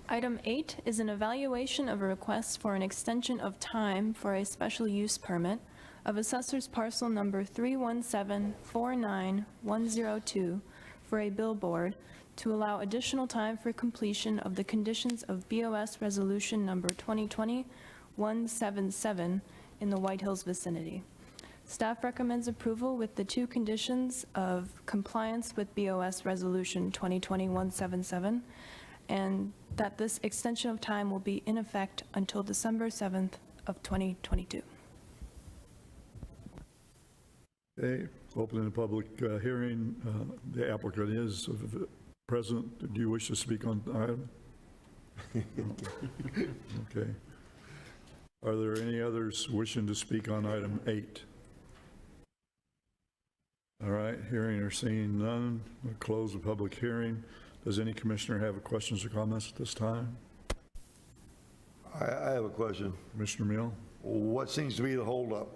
Item 8 is an evaluation of a request for an extension of time for a special use permit of Assessors Parcel number 317491102 for a billboard to allow additional time for completion of the conditions of BOS Resolution number 2020-177 in the White Hills vicinity. Staff recommends approval with the 2 conditions of compliance with BOS Resolution 2020-177 and that this extension of time will be in effect until December 7th of 2022. Okay, opening the public hearing. The applicant is present. Do you wish to speak on the item? Okay. Are there any others wishing to speak on item 8? All right, hearing or seeing none, we'll close the public hearing. Does any commissioner have questions or comments at this time? I have a question. Commissioner Mill? What seems to be the holdup?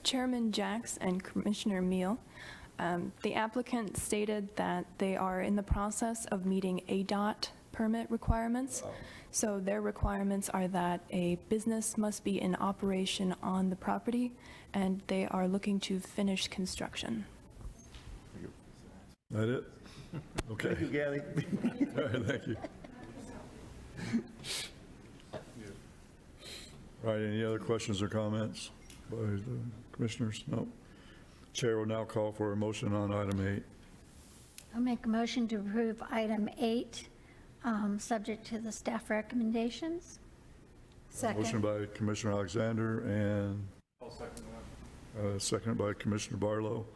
Chairman Jacks and Commissioner Meal, the applicant stated that they are in the process of meeting ADOT permit requirements. So their requirements are that a business must be in operation on the property, and they are looking to finish construction. That it? Okay. Thank you, Gabby. All right, thank you. All right, any other questions or comments? by the commissioners? No. Chair will now call for a motion on item 8. I'll make a motion to approve item 8, subject to the staff recommendations. Motion by Commissioner Alexander and I'll second that. seconded by Commissioner Barlow.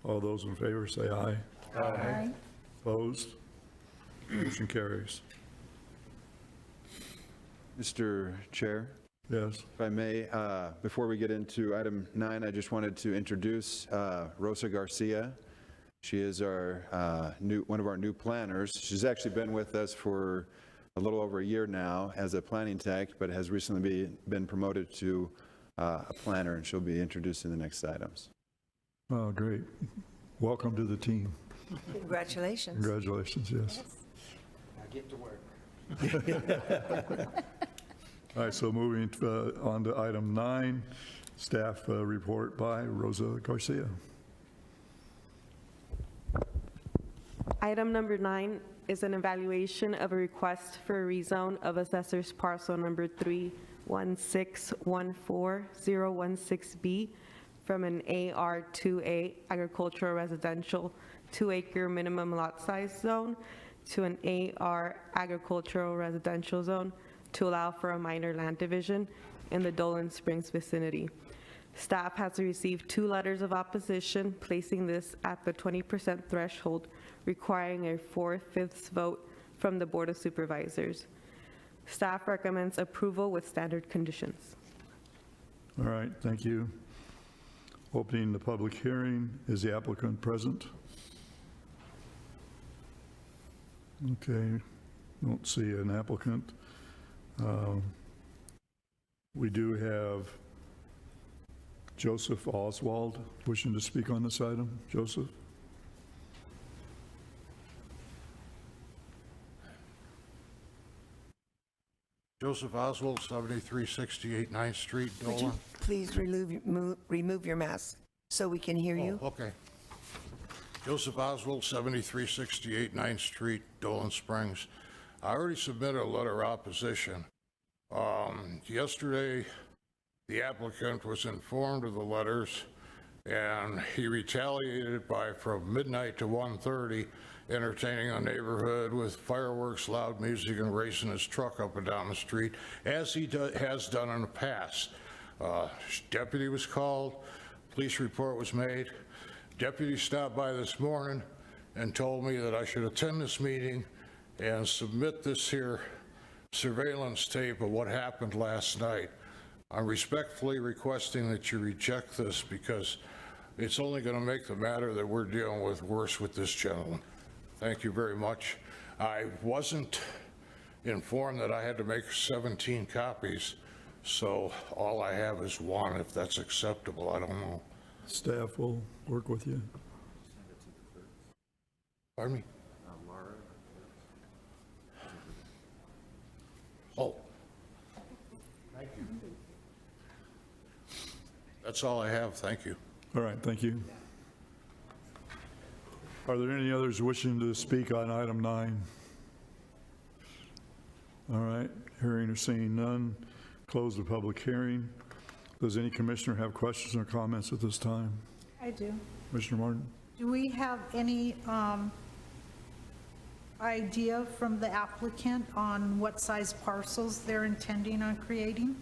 All those in favor say aye. Aye. Opposed? Motion carries. Mr. Chair, Yes. if I may, before we get into item 9, I just wanted to introduce Rosa Garcia. She is our one of our new planners. She's actually been with us for a little over a year now as a planning tech, but has recently been promoted to a planner, and she'll be introduced in the next items. Oh, great. Welcome to the team. Congratulations. Congratulations, yes. Now get to work. All right, so moving on to item 9, staff report by Rosa Garcia. Item number 9 is an evaluation of a request for a rezone of Assessors Parcel number 31614-016B from an AR2A agricultural residential 2-acre minimum lot size zone to an AR agricultural residential zone to allow for a minor land division in the Dolan Springs vicinity. Staff has received 2 letters of opposition, placing this at the 20% threshold, requiring a 4/5 vote from the Board of Supervisors. Staff recommends approval with standard conditions. All right, thank you. Opening the public hearing. Is the applicant present? Okay, don't see an applicant. We do have Joseph Oswald wishing to speak on this item. Joseph? Joseph Oswald, 7368 9th Street, Would Dolan. you please remove your mask so we can hear you? Oh, okay. Joseph Oswald, 7368 9th Street, Dolan Springs. I already submitted a letter of opposition. Yesterday, the applicant was informed of the letters, and he retaliated by, from midnight to 1:30, entertaining the neighborhood with fireworks, loud music, and racing his truck up and down the street, as he has done in the past. Deputy was called, police report was made. Deputy stopped by this morning and told me that I should attend this meeting and submit this here surveillance tape of what happened last night. I'm respectfully requesting that you reject this because it's only going to make the matter that we're dealing with worse with this gentleman. Thank you very much. I wasn't informed that I had to make 17 copies, so all I have is one, if that's acceptable. I don't know. Staff will work with you. Pardon me? Oh. Thank you. That's all I have. Thank you. All right, thank you. Are there any others wishing to speak on item 9? All right, hearing or seeing none, close the public hearing. Does any commissioner have questions or comments at this time? I do. Commissioner Martin? Do we have any idea from the applicant on what size parcels they're intending on creating?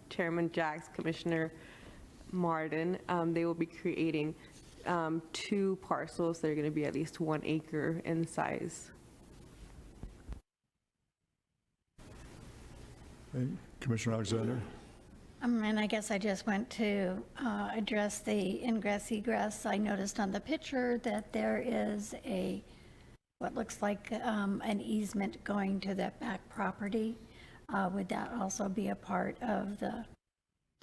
Chairman Jacks, Commissioner Martin, they will be creating 2 parcels that are going to be at least 1 acre in size. Okay, Commissioner Alexander? And I guess I just went to address the ingress egress. I noticed on the picture that there is what looks like an easement going to that back property. Would that also be a part of the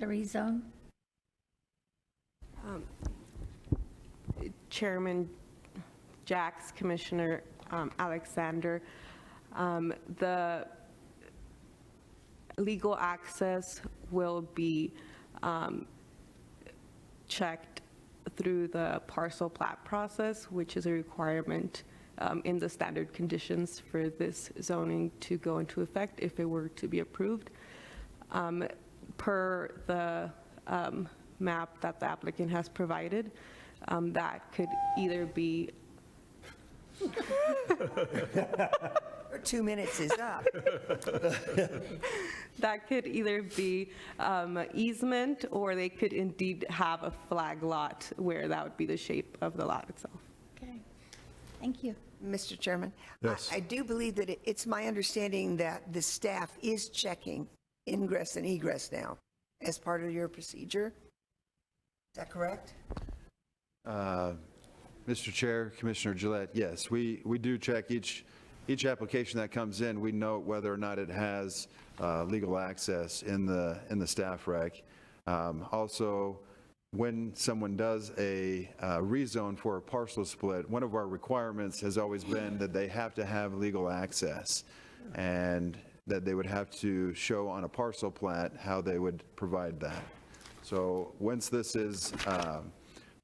rezone? Chairman Jacks, Commissioner Alexander, the legal access will be checked through the parcel plat process, which is a requirement in the standard conditions for this zoning to go into effect if it were to be approved. Per the map that the applicant has provided, that could either be 2 minutes is up. that could either be easement, or they could indeed have a flag lot where that would be the shape of the lot itself. Okay, thank you. Mr. Chairman? Yes. I do believe that it's my understanding that the staff is checking ingress and egress now as part of your procedure. Is that correct? Mr. Chair, Commissioner Gillette, yes, we do check each application that comes in. We note whether or not it has legal access in the staff rec. Also, when someone does a rezone for a parcel split, one of our requirements has always been that they have to have legal access, and that they would have to show on a parcel plat how they would provide that. So once this is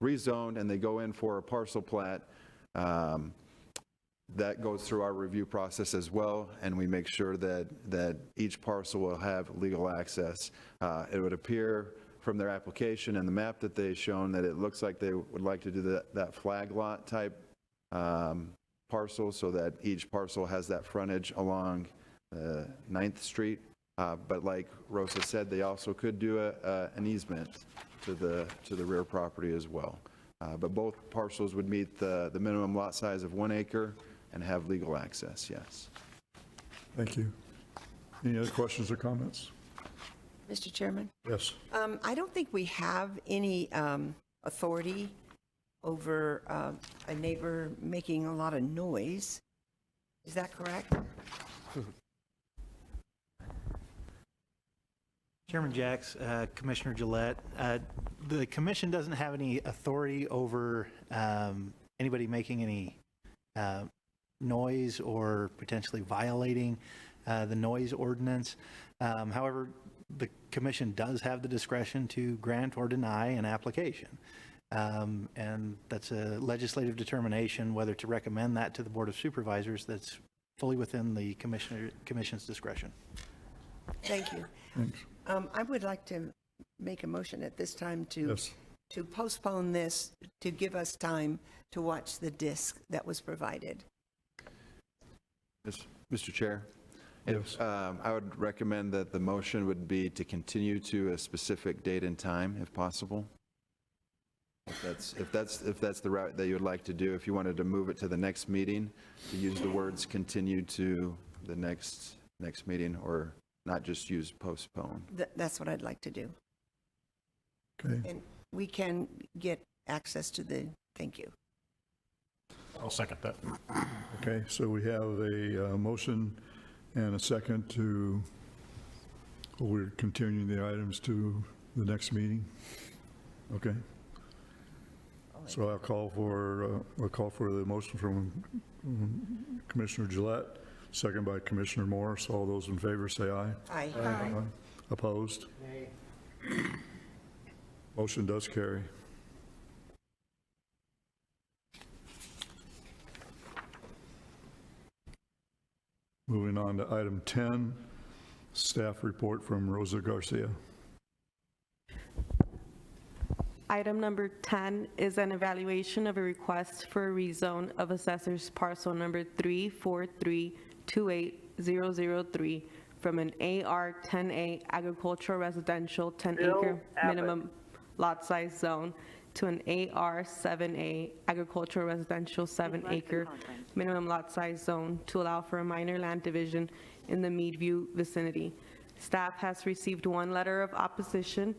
rezoned and they go in for a parcel plat, that goes through our review process as well, and we make sure that each parcel will have legal access. It would appear from their application and the map that they've shown that it looks like they would like to do that flag lot type parcel, so that each parcel has that frontage along 9th Street. But like Rosa said, they also could do an easement to the rear property as well. But both parcels would meet the minimum lot size of 1 acre and have legal access, yes. Thank you. Any other questions or comments? Mr. Chairman? Yes. I don't think we have any authority over a neighbor making a lot of noise. Is that correct? Chairman Jacks, Commissioner Gillette, the commission doesn't have any authority over anybody making any noise or potentially violating the noise ordinance. However, the commission does have the discretion to grant or deny an application. And that's a legislative determination whether to recommend that to the Board of Supervisors. That's fully within the commission's discretion. Thank you. Thanks. I would like to make a motion at this time to Yes. postpone this, to give us time to watch the disc that was provided. Mr. Chair? Yes. I would recommend that the motion would be to continue to a specific date and time, if possible. If that's the route that you would like to do, if you wanted to move it to the next meeting, to use the words continue to the next meeting, or not just use postpone. That's what I'd like to do. Okay. And we can get access to thank you. I'll second that. Okay, so we have a motion and a second we're continuing the items to the next meeting. Okay. So I'll call for the motion from Commissioner Gillette, second by Commissioner Morris. All those in favor say aye. Aye. Aye. Opposed? Motion does carry. Moving on to item 10, staff report from Rosa Garcia. Item number 10 is an evaluation of a request for a rezone of Assessors Parcel number 343280003 from an AR 10A agricultural residential 10-acre minimum lot size zone to an AR 7A agricultural residential 7-acre minimum lot size zone to allow for a minor land division in the Meadview vicinity. Staff has received one letter of opposition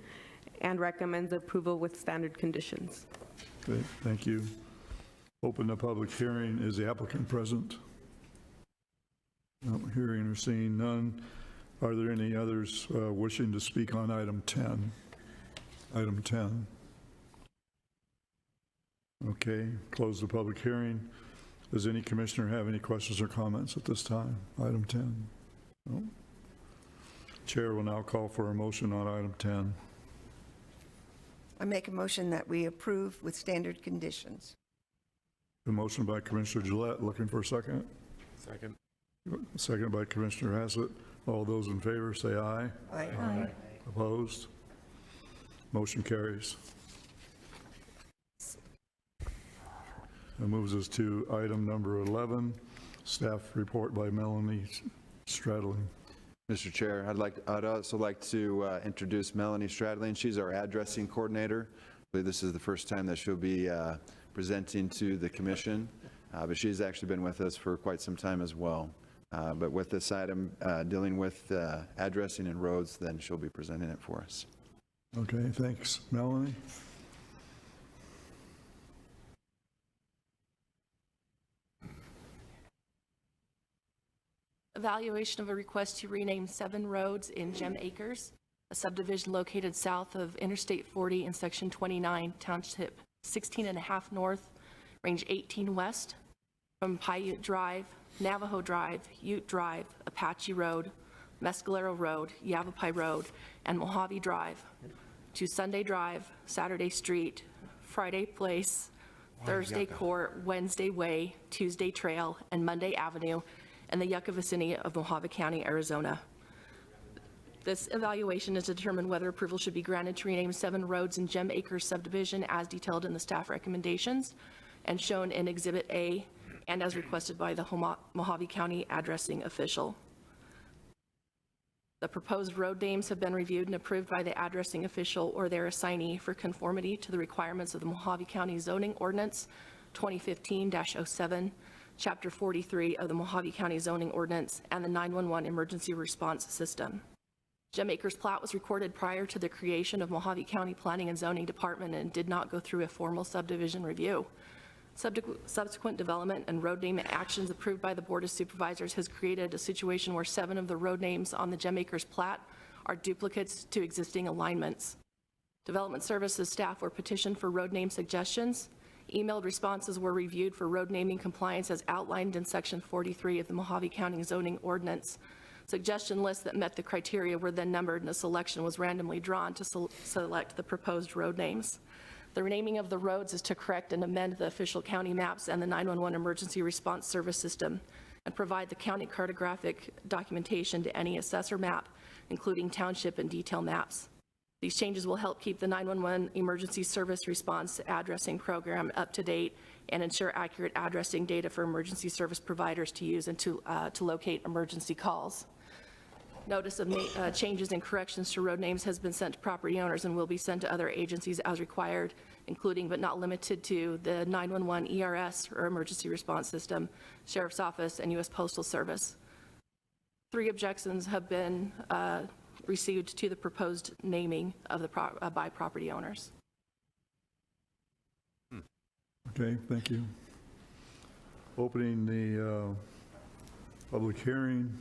and recommends approval with standard conditions. Okay, thank you. Open the public hearing. Is the applicant present? No, hearing or seeing none. Are there any others wishing to speak on item 10? Item 10. Okay, close the public hearing. Does any commissioner have any questions or comments at this time? Item 10. No? Chair will now call for a motion on item 10. I make a motion that we approve with standard conditions. A motion by Commissioner Gillette, looking for a second. Second. Second by Commissioner Hassett. All those in favor say aye. Aye. Opposed? Motion carries. That moves us to item number 11, staff report by Melanie Stradling. Mr. Chair, I'd also like to introduce Melanie Stradling. She's our addressing coordinator. I believe this is the first time that she'll be presenting to the commission, but she's actually been with us for quite some time as well. But with this item dealing with addressing and roads, then she'll be presenting it for us. Okay, thanks. Melanie? Evaluation of a request to rename 7 roads in Gem Acres, a subdivision located south of Interstate 40 in Section 29, Township 16.5 North, Range 18 West, from Paiute Drive, Navajo Drive, Ute Drive, Apache Road, Mescalero Road, Yavapai Road, and Mohave Drive, to Sunday Drive, Saturday Street, Friday Place, Thursday Court, Wednesday Way, Tuesday Trail, and Monday Avenue, in the Yucca vicinity of Mohave County, Arizona. This evaluation is to determine whether approval should be granted to rename 7 roads in Gem Acres subdivision as detailed in the staff recommendations and shown in Exhibit A and as requested by the Mohave County addressing official. The proposed road names have been reviewed and approved by the addressing official or their assignee for conformity to the requirements of the Mohave County Zoning Ordinance 2015-07, Chapter 43 of the Mohave County Zoning Ordinance, and the 911 Emergency Response System. Gem Acres plat was recorded prior to the creation of Mohave County Planning and Zoning Department and did not go through a formal subdivision review. Subsequent development and road name actions approved by the Board of Supervisors has created a situation where 7 of the road names on the Gem Acres plat are duplicates to existing alignments. Development Services staff were petitioned for road name suggestions. Emailed responses were reviewed for road naming compliance as outlined in Section 43 of the Mohave County Zoning Ordinance. Suggestion lists that met the criteria were then numbered and a selection was randomly drawn to select the proposed road names. The renaming of the roads is to correct and amend the official county maps and the 911 Emergency Response Service System and provide the county cartographic documentation to any assessor map, including township and detail maps. These changes will help keep the 911 Emergency Service Response Addressing Program up to date and ensure accurate addressing data for emergency service providers to use and to locate emergency calls. Notice of changes and corrections to road names has been sent to property owners and will be sent to other agencies as required, including but not limited to the 911 ERS or Emergency Response System, Sheriff's Office, and U.S. Postal Service. 3 objections have been received to the proposed naming of the by property owners. Okay, thank you. Opening the public hearing.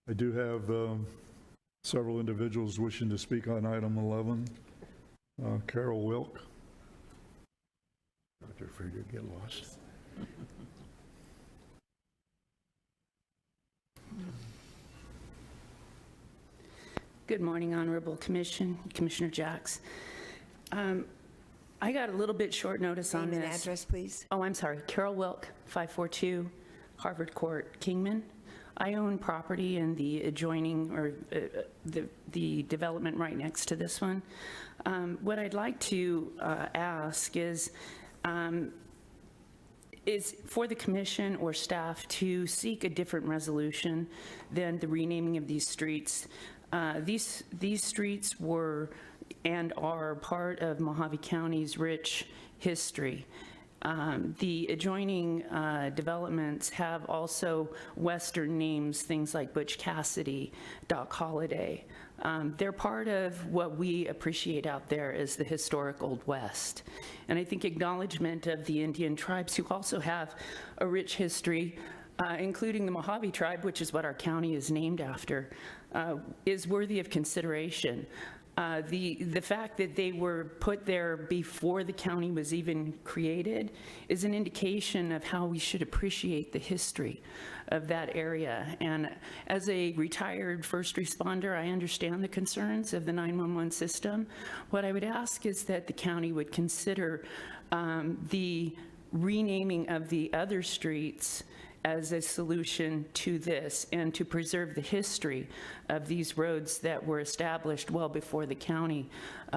I do have several individuals wishing to speak on item 11. Carol Wilk. Not afraid to get lost. Good morning, Honorable Commission, Commissioner Jacks. I got a little bit short notice on this. Name and address, please. Oh, I'm sorry. Carol Wilk, 542 Harvard Court, Kingman. I own property in the adjoining, or the development right next to this one. What I'd like to ask is for the commission or staff to seek a different resolution than the renaming of these streets. These streets were and are part of Mohave County's rich history. The adjoining developments have also Western names, things like Butch Cassidy, Doc Holliday. They're part of what we appreciate out there as the historic Old West. And I think acknowledgement of the Indian tribes who also have a rich history, including the Mohave tribe, which is what our county is named after, is worthy of consideration. The fact that they were put there before the county was even created is an indication of how we should appreciate the history of that area. And as a retired first responder, I understand the concerns of the 911 system. What I would ask is that the county would consider the renaming of the other streets as a solution to this, and to preserve the history of these roads that were established well before the county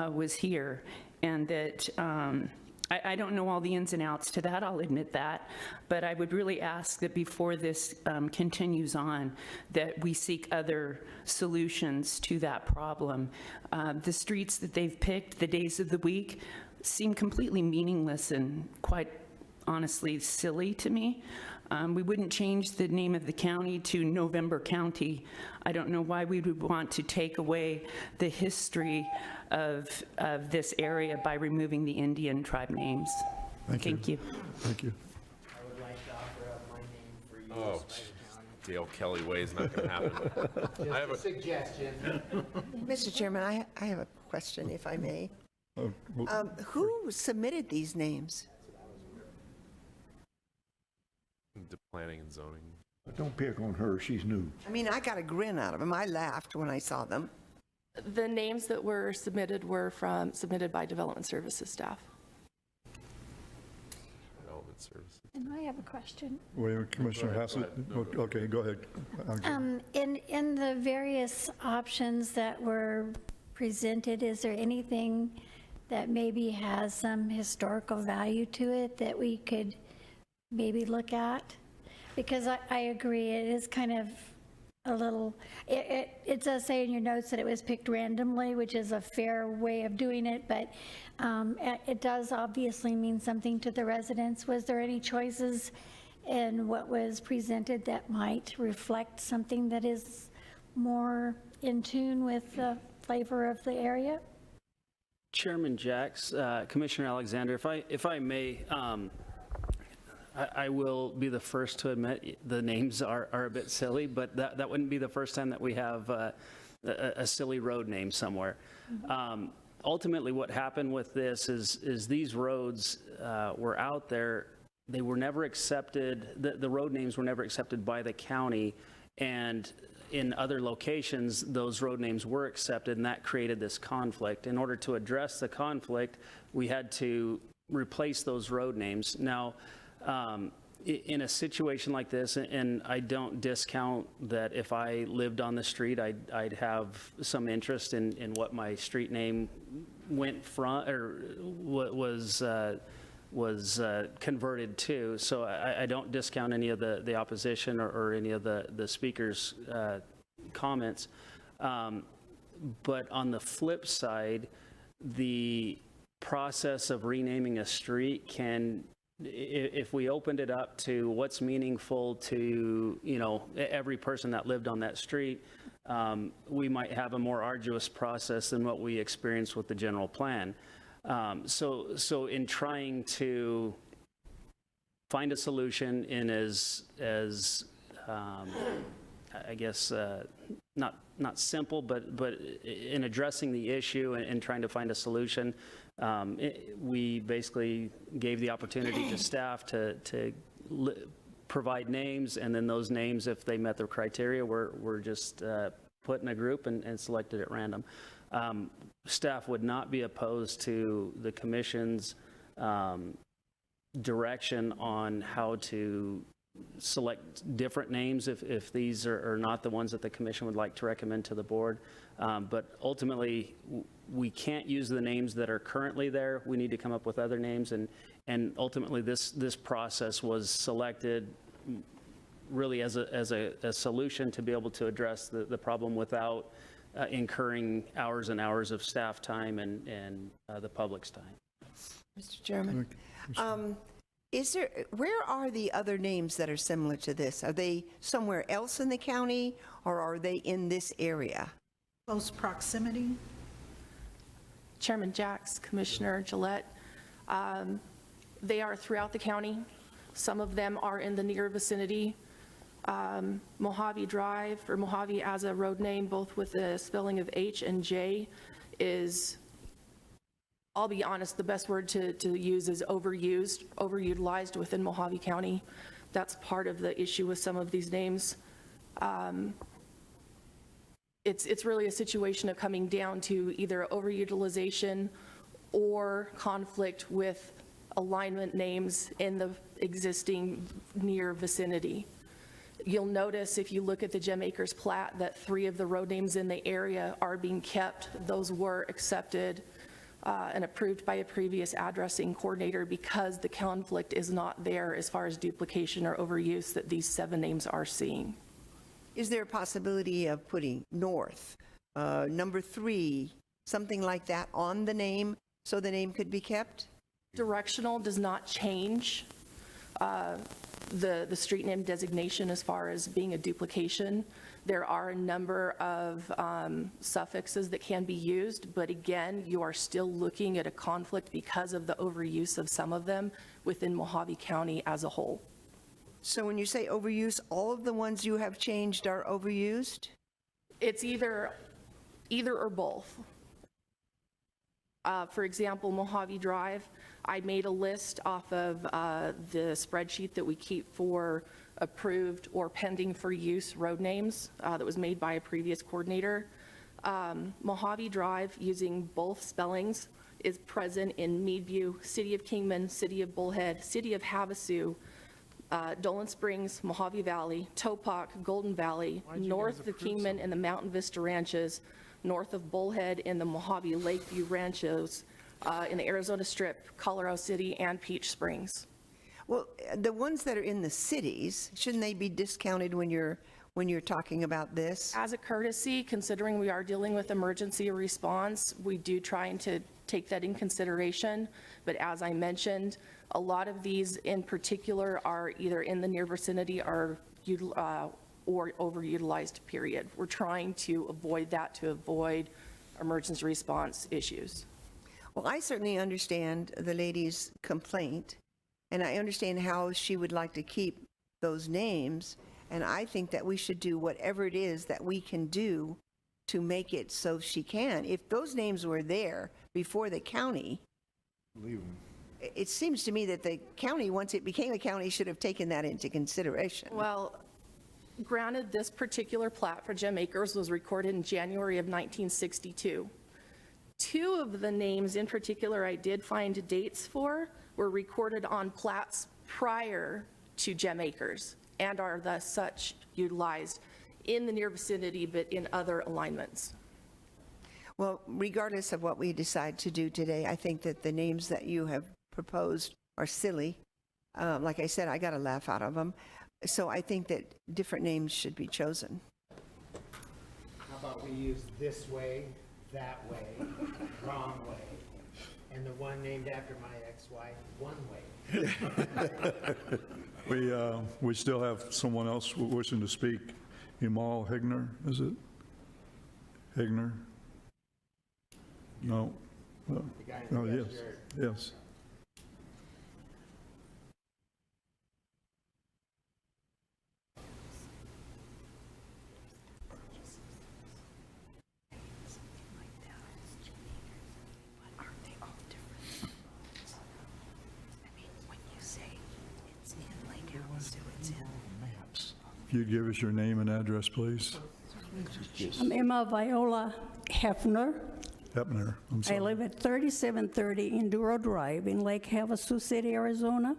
was here. And that, I don't know all the ins and outs to that, I'll admit that, but I would really ask that before this continues on, that we seek other solutions to that problem. The streets that they've picked, the days of the week, seem completely meaningless and quite honestly silly to me. We wouldn't change the name of the county to November County. I don't know why we would want to take away the history of this area by removing the Indian tribe names. Thank you. Thank you. I would like to offer up my name for use Oh, by the county. Dale Kelly way is not going to happen. I have Just a suggestion. Mr. Chairman, I have a question, if I may. Well, Who submitted these names? the planning and zoning. Don't pick on her, she's new. I mean, I got a grin out of them. I laughed when I saw them. The names that were submitted were submitted by Development Services staff. Development services. And I have a question. wait, Commissioner Hassett, okay, go ahead. In the various options that were presented, is there anything that maybe has some historical value to it that we could maybe look at? Because I agree, it is kind of a little, it does say in your notes that it was picked randomly, which is a fair way of doing it, but it does obviously mean something to the residents. Was there any choices in what was presented that might reflect something that is more in tune with the flavor of the area? Chairman Jacks, Commissioner Alexander, if I may, I will be the first to admit the names are a bit silly, but that wouldn't be the first time that we have a silly road name somewhere. Ultimately, what happened with this is these roads were out there. They were never accepted, the road names were never accepted by the county, and in other locations, those road names were accepted, and that created this conflict. In order to address the conflict, we had to replace those road names. Now, in a situation like this, and I don't discount that if I lived on the street, I'd have some interest in what my street name went from, or was converted to. So I don't discount any of the opposition or any of the speakers' comments. But on the flip side, the process of renaming a street can, if we opened it up to what's meaningful to, every person that lived on that street, we might have a more arduous process than what we experienced with the general plan. So in trying to find a solution in as I guess, not simple, but in addressing the issue and trying to find a solution, we basically gave the opportunity to staff to provide names, and then those names, if they met the criteria, were just put in a group and selected at random. Staff would not be opposed to the commission's direction on how to select different names if these are not the ones that the commission would like to recommend to the board. But ultimately, we can't use the names that are currently there. We need to come up with other names, and ultimately this process was selected really as a solution to be able to address the problem without incurring hours and hours of staff time and the public's time. Mr. Chairman, where are the other names that are similar to this? Are they somewhere else in the county, or are they in this area? Close proximity? Chairman Jacks, Commissioner Gillette, they are throughout the county. Some of them are in the near vicinity. Mohave Drive, or Mohave as a road name, both with the spelling of H and J, is, I'll be honest, the best word to use is overutilized within Mohave County. That's part of the issue with some of these names. It's really a situation of coming down to either overutilization or conflict with alignment names in the existing near vicinity. You'll notice if you look at the Gem Acres plat that 3 of the road names in the area are being kept. Those were accepted and approved by a previous addressing coordinator because the conflict is not there as far as duplication or overuse that these 7 names are seeing. Is there a possibility of putting north, number 3, something like that on the name so the name could be kept? Directional does not change the street name designation as far as being a duplication. There are a number of suffixes that can be used, but again, you are still looking at a conflict because of the overuse of some of them within Mohave County as a whole. So when you say overuse, all of the ones you have changed are overused? It's either or both. For example, Mohave Drive, I made a list off of the spreadsheet that we keep for approved or pending for use road names that was made by a previous coordinator. Mohave Drive, using both spellings, is present in Meadview, City of Kingman, City of Bullhead, City of Havasu, Dolan Springs, Mohave Valley, Topak, Golden Valley, north of Kingman and the Mountain Vista Ranches, north of Bullhead in the Mohave Lakeview Ranches, in the Arizona Strip, Colorado City, and Peach Springs. Well, the ones that are in the cities, shouldn't they be discounted when you're talking about this? As a courtesy, considering we are dealing with emergency response, we do try to take that in consideration. But as I mentioned, a lot of these in particular are either in the near vicinity or overutilized, period. We're trying to avoid that, to avoid emergency response issues. Well, I certainly understand the lady's complaint, and I understand how she would like to keep those names, and I think that we should do whatever it is that we can do to make it so she can. If those names were there before the county, Leave them. it seems to me that the county, once it became a county, should have taken that into consideration. Well, granted, this particular plat for Gem Acres was recorded in January of 1962. 2 of the names in particular I did find dates for were recorded on plats prior to Gem Acres and are thus such utilized in the near vicinity but in other alignments. Well, regardless of what we decide to do today, I think that the names that you have proposed are silly. Like I said, I got a laugh out of them. So I think that different names should be chosen. How about we use this way, that way, wrong way, and the one named after my ex-wife, one way. We still have someone else wishing to speak. Emal Higner, is it? Higner? No. The guy in the Oh, red yes, shirt. yes. If you'd give us your name and address, please. I'm Emma Viola Hefner. Hepner, I'm I sorry. live at 3730 Enduro Drive in Lake Havasu City, Arizona.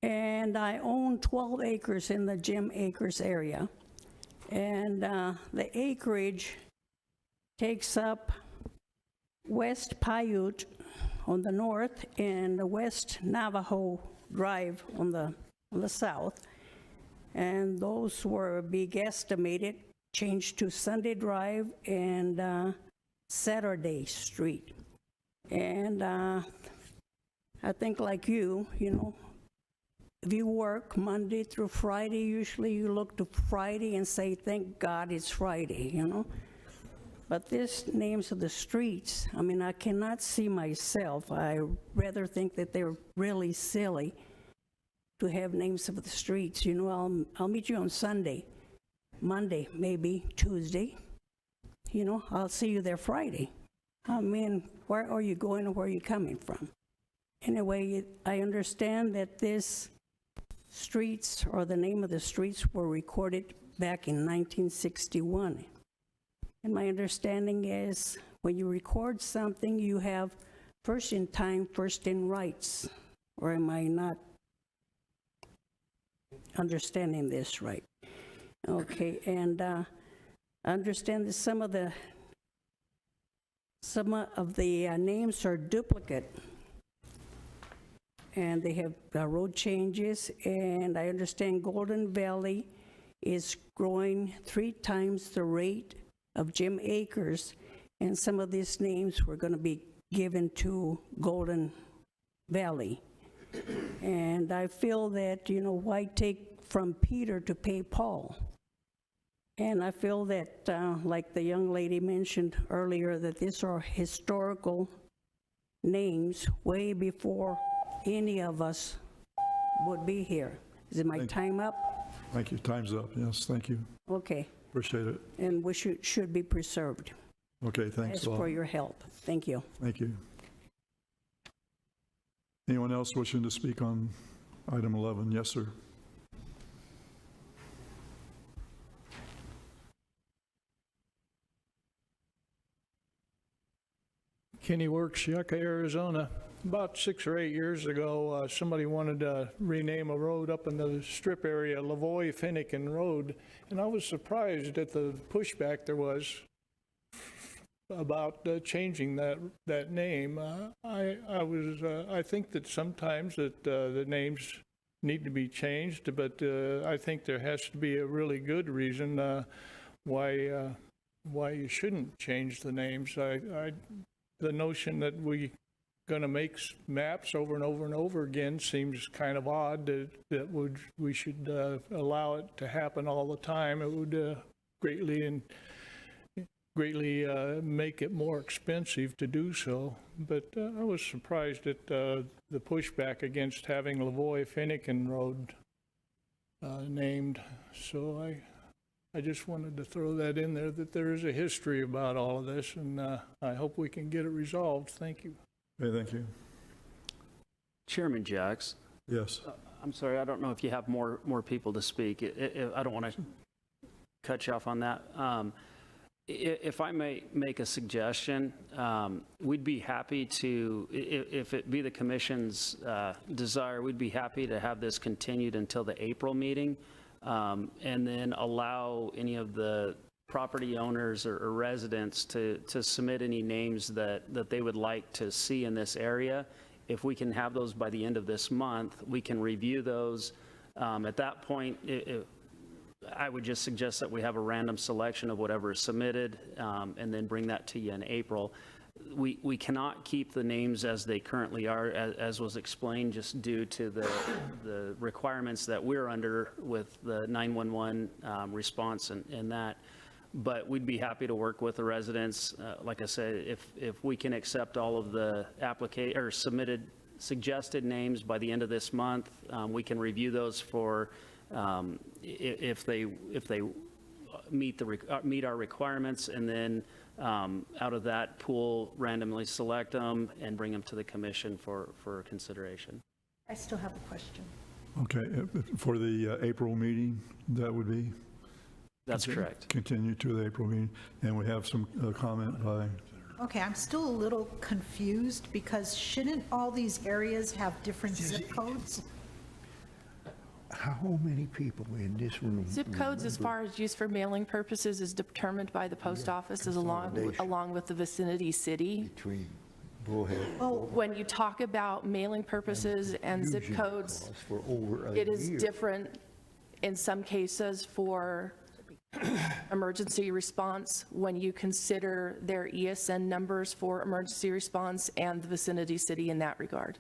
And I own 12 acres in the Gem Acres area. And the acreage takes up West Paiute on the north and the West Navajo Drive on the south. And those were big estimated, changed to Sunday Drive and Saturday Street. And I think like you know, if you work Monday through Friday, usually you look to Friday and say, thank God it's Friday, you know? But this names of the streets, I mean, I cannot see myself. I rather think that they're really silly to have names of the streets. You know, I'll meet you on Sunday, Monday, maybe Tuesday. You know, I'll see you there Friday. I mean, where are you going and where are you coming from? Anyway, I understand that this streets, or the name of the streets, were recorded back in 1961. And my understanding is when you record something, you have first in time, first in rights. Or am I not understanding this right? Okay, and I understand that some of the names are duplicate, and they have road changes, and I understand Golden Valley is growing 3 times the rate of Jim Acres, and some of these names were going to be given to Golden Valley. And I feel that, you know, why take from Peter to pay Paul? And I feel that, like the young lady mentioned earlier, that these are historical names way before any of us would be here. Is it my time up? Thank you. Time's up. Yes, thank you. Okay. Appreciate it. And we should be preserved. Okay, thanks Ask a lot. for your help. Thank you. Thank you. Anyone else wishing to speak on item 11? Yes, sir. Kenny Works, Yucca, Arizona. About 6 or 8 years ago, somebody wanted to rename a road up in the strip area, Lavoie-Finnegan Road, and I was surprised at the pushback there was about changing that name. I think that sometimes that the names need to be changed, but I think there has to be a really good reason why you shouldn't change the names. The notion that we going to make maps over and over and over again seems kind of odd. We should allow it to happen all the time. It would greatly make it more expensive to do so. But I was surprised at the pushback against having Lavoie-Finnegan Road named. So I just wanted to throw that in there, that there is a history about all of this, and I hope we can get it resolved. Thank you. Okay, thank you. Chairman Jacks. Yes. I'm sorry, I don't know if you have more people to speak. I don't want to cut you off on that. If I may make a suggestion, we'd be happy to, if it be the commission's desire, we'd be happy to have this continued until the April meeting, and then allow any of the property owners or residents to submit any names that they would like to see in this area. If we can have those by the end of this month, we can review those. At that point, I would just suggest that we have a random selection of whatever is submitted, and then bring that to you in April. We cannot keep the names as they currently are, as was explained, just due to the requirements that we're under with the 911 response and that. But we'd be happy to work with the residents. Like I said, if we can accept all of the submitted suggested names by the end of this month, we can review those for if they meet our requirements, and then out of that pool, randomly select them and bring them to the commission for consideration. I still have a question. Okay, for the April meeting, that would be? That's correct. Continue to the April meeting, and we have some comment by... Okay, I'm still a little confused, because shouldn't all these areas have different zip codes? How many people in this room? Zip codes, as far as use for mailing purposes, is determined by the post office along with the vicinity city. Between Mohave. Well, When you talk about mailing purposes and zip codes, it is different in some cases for emergency response when you consider their ESN numbers for emergency response and the vicinity city in that regard.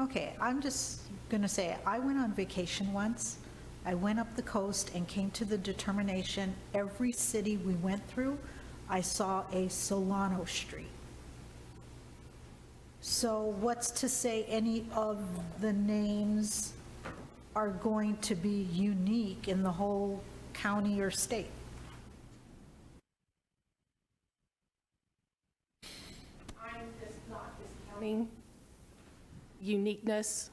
okay, I'm just going to say, I went on vacation once. I went up the coast and came to the determination, every city we went through, I saw a Solano Street. So what's to say any of the names are going to be unique in the whole county or state? overlapping, uniqueness.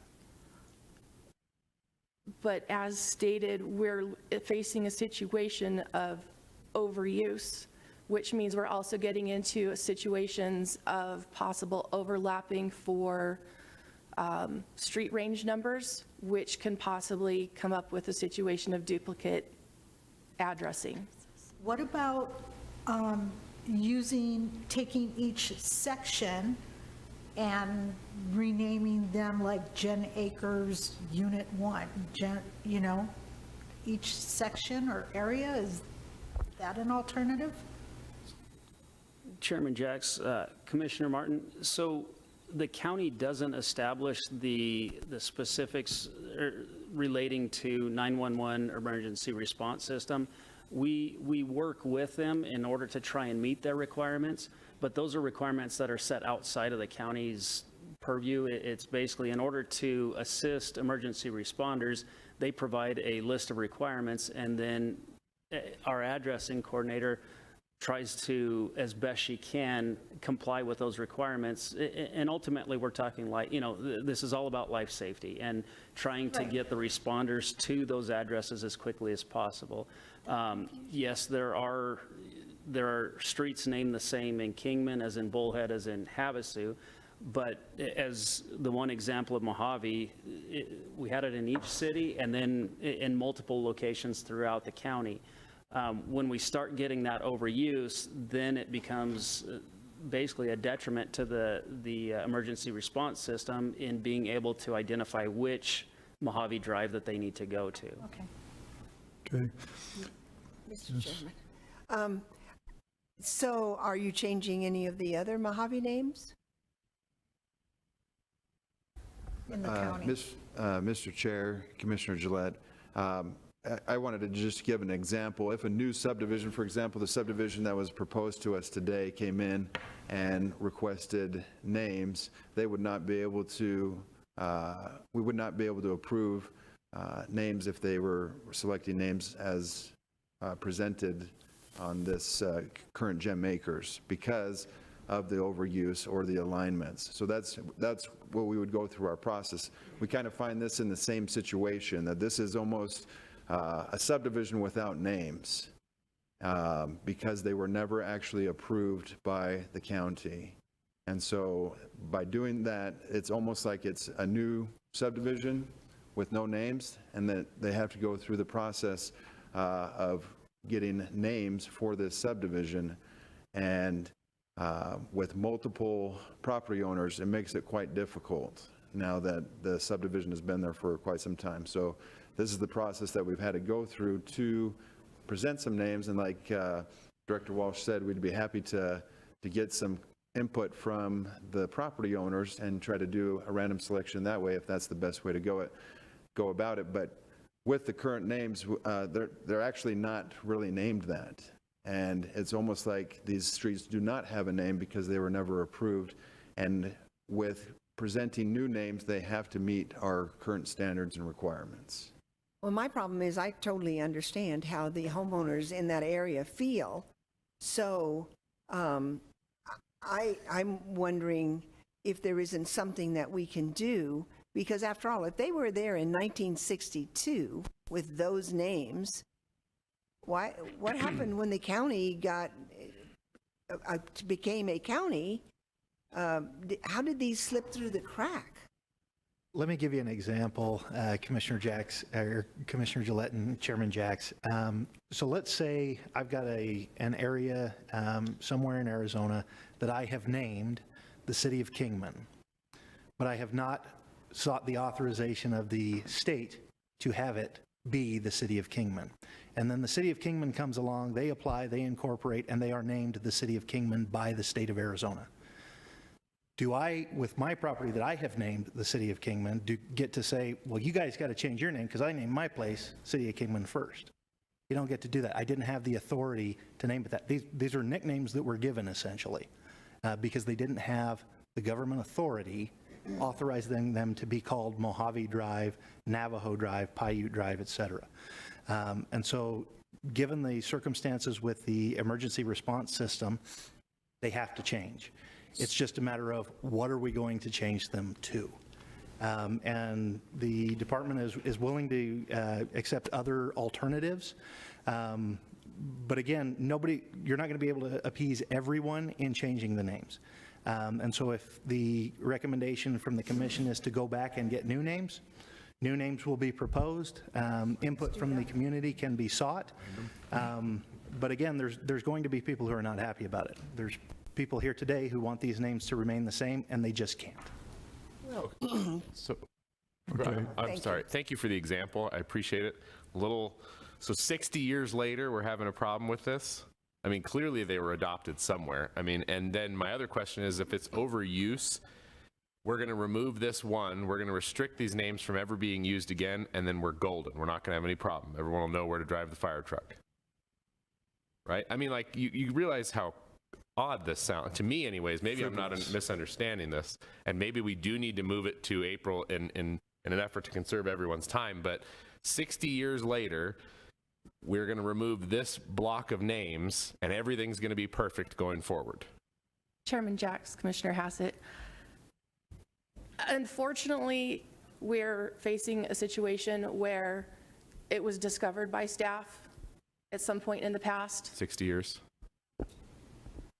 But as stated, we're facing a situation of overuse, which means we're also getting into situations of possible overlapping for street range numbers, which can possibly come up with a situation of duplicate addressing. What about taking each section and renaming them like Jen Acres Unit 1, each section or area? Is that an alternative? Chairman Jacks, Commissioner Martin, so the county doesn't establish the specifics relating to 911 emergency response system. We work with them in order to try and meet their requirements, but those are requirements that are set outside of the county's purview. It's basically in order to assist emergency responders, they provide a list of requirements, and then our addressing coordinator tries to, as best she can, comply with those requirements. And ultimately, we're talking this is all about life safety and trying to get the responders to those addresses as quickly as possible. Yes, there are streets named the same in Kingman as in Bullhead as in Havasu, but as the one example of Mohave, we had it in each city and then in multiple locations throughout the county. When we start getting that overuse, then it becomes basically a detriment to the emergency response system in being able to identify which Mohave Drive that they need to go to. Okay. Mr. Chairman. So are you changing any of the other Mohave names? In the county. Mr. Chair, Commissioner Gillette, I wanted to just give an example. If a new subdivision, for example, the subdivision that was proposed to us today came in and requested names, they would not be able to, we would not be able to approve names if they were selecting names as presented on this current Gem Acres because of the overuse or the alignments. So that's what we would go through our process. We kind of find this in the same situation, that this is almost a subdivision without names because they were never actually approved by the county. And so by doing that, it's almost like it's a new subdivision with no names, and that they have to go through the process of getting names for this subdivision. And with multiple property owners, it makes it quite difficult now that the subdivision has been there for quite some time. So this is the process that we've had to go through to present some names. And like Director Walsh said, we'd be happy to get some input from the property owners and try to do a random selection that way if that's the best way to go about it. But with the current names, they're actually not really named that. And it's almost like these streets do not have a name because they were never approved. And with presenting new names, they have to meet our current standards and requirements. Well, my problem is I totally understand how the homeowners in that area feel. So I'm wondering if there isn't something that we can do, because after all, if they were there in 1962 with those names, what happened when the county became a county? How did these slip through the crack? Let me give you an example, Commissioner Gillette and Chairman Jacks. So let's say I've got an area somewhere in Arizona that I have named the city of Kingman, but I have not sought the authorization of the state to have it be the city of Kingman. And then the city of Kingman comes along, they apply, they incorporate, and they are named the city of Kingman by the state of Arizona. Do I, with my property that I have named the city of Kingman, get to say, well, you guys got to change your name because I named my place city of Kingman first? You don't get to do that. I didn't have the authority to name it that. These are nicknames that were given essentially because they didn't have the government authority authorizing them to be called Mohave Drive, Navajo Drive, Paiute Drive, et cetera. And so given the circumstances with the emergency response system, they have to change. It's just a matter of what are we going to change them to? And the department is willing to accept other alternatives. But again, you're not going to be able to appease everyone in changing the names. And so if the recommendation from the commission is to go back and get new names will be proposed. Input from the community can be sought. But again, there's going to be people who are not happy about it. There's people here today who want these names to remain the same, and they just can't. So, Okay. I'm sorry. Thank you for the example. I appreciate it. So 60 years later, we're having a problem with this? I mean, clearly they were adopted somewhere. I mean, and then my other question is, if it's overuse, we're going to remove this one, we're going to restrict these names from ever being used again, and then we're golden. We're not going to have any problem. Everyone will know where to drive the fire truck. Right? I mean, like, you realize how odd this sounds, to me anyways. Maybe I'm not misunderstanding this, and maybe we do need to move it to April in an effort to conserve everyone's time, but 60 years later, we're going to remove this block of names, and everything's going to be perfect going forward. Chairman Jacks, Commissioner Hassett. Unfortunately, we're facing a situation where it was discovered by staff at some point in the past, 60 years.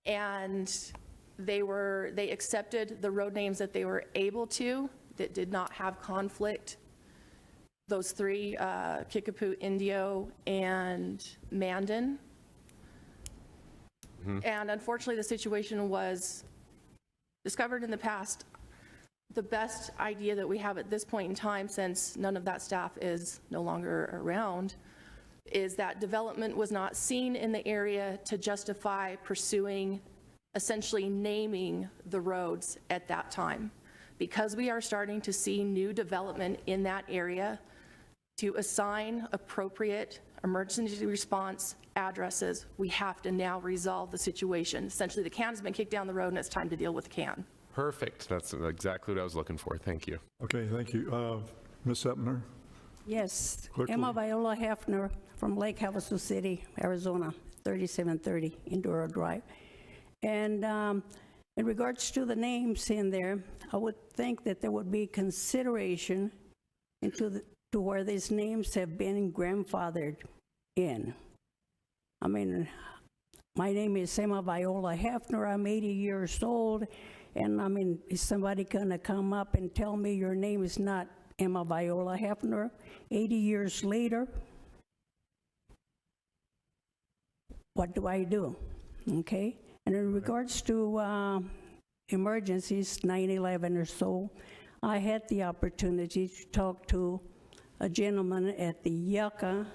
and they accepted the road names that they were able to, that did not have conflict. Those three, Kickapoo, Indio, and Mandan. And unfortunately, the situation was discovered in the past. The best idea that we have at this point in time, since none of that staff is no longer around, is that development was not seen in the area to justify pursuing, essentially naming the roads at that time. Because we are starting to see new development in that area, to assign appropriate emergency response addresses, we have to now resolve the situation. Essentially, the can has been kicked down the road, and it's time to deal with the can. Perfect. That's exactly what I was looking for. Thank you. Okay, thank you. Ms. Epner? Yes, Quickly. Emma Viola Hefner from Lake Havasu City, Arizona, 3730 Enduro Drive. And in regards to the names in there, I would think that there would be consideration to where these names have been grandfathered in. I mean, my name is Emma Viola Hefner. I'm 80 years old. And I mean, is somebody gonna come up and tell me your name is not Emma Viola Hefner 80 years later? What do I do? Okay? And in regards to emergencies, 9/11 or so, I had the opportunity to talk to a gentleman at the Yucca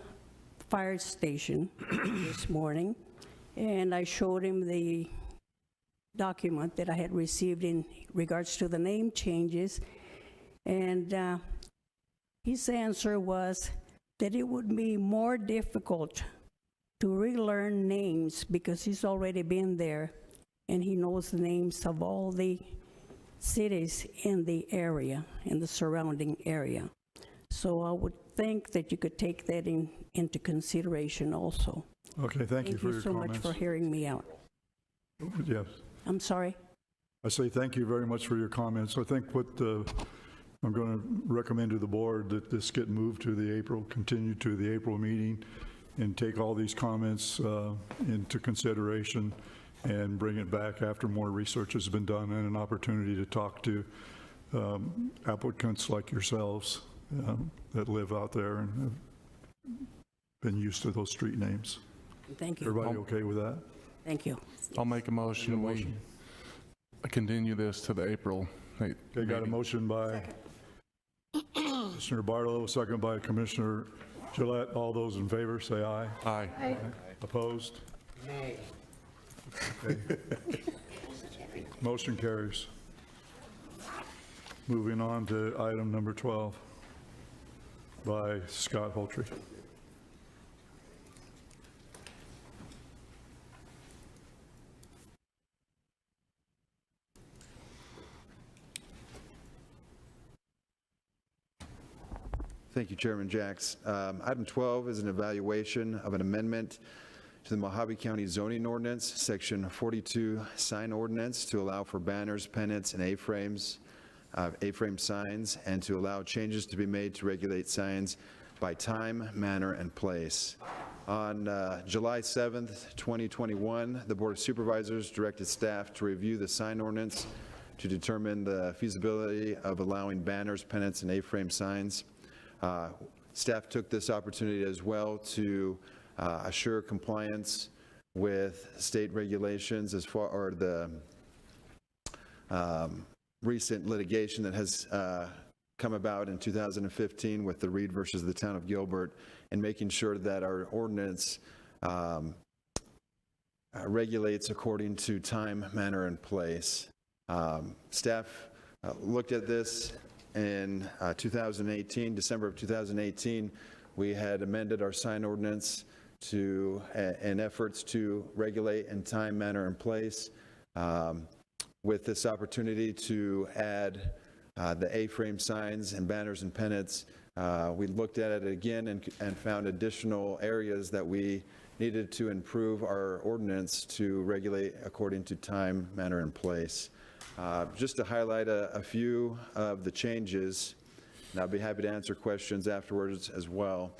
fire station this morning, and I showed him the document that I had received in regards to the name changes, and his answer was that it would be more difficult to relearn names because he's already been there and he knows the names of all the cities in the area, in the surrounding area. So I would think that you could take that into consideration also. Okay, thank you for your comments. Thank you so much for hearing me out. Yes. I'm sorry? I say thank you very much for your comments. I think what I'm going to recommend to the board that this get moved to the continue to the April meeting and take all these comments into consideration and bring it back after more research has been done and an opportunity to talk to applicants like yourselves that live out there and have been used to those street names. Thank you. Everybody okay with that? Thank you. I'll make a motion. We continue this to the April. Okay, got a motion by Commissioner Barlow, second by Commissioner Gillette. All those in favor, say aye. Aye. Aye. Opposed? Nay. Okay. Motion carries. Moving on to item number 12 by Scott Holtry. Thank you, Chairman Jacks. Item 12 is an evaluation of an amendment to the Mohave County zoning ordinance, section 42 sign ordinance, to allow for banners, pennants, and A-frame signs, and to allow changes to be made to regulate signs by time, manner, and place. On July 7th, 2021, the Board of Supervisors directed staff to review the sign ordinance to determine the feasibility of allowing banners, pennants, and A-frame signs. Staff took this opportunity as well to assure compliance with state regulations as far or the recent litigation that has come about in 2015 with the Reed versus the Town of Gilbert, and making sure that our ordinance regulates according to time, manner, and place. Staff looked at this in 2018, December of 2018. We had amended our sign ordinance to, in efforts to regulate in time, manner, and place. With this opportunity to add the A-frame signs and banners and pennants, we looked at it again and found additional areas that we needed to improve our ordinance to regulate according to time, manner, and place. Just to highlight a few of the changes, and I'll be happy to answer questions afterwards as well,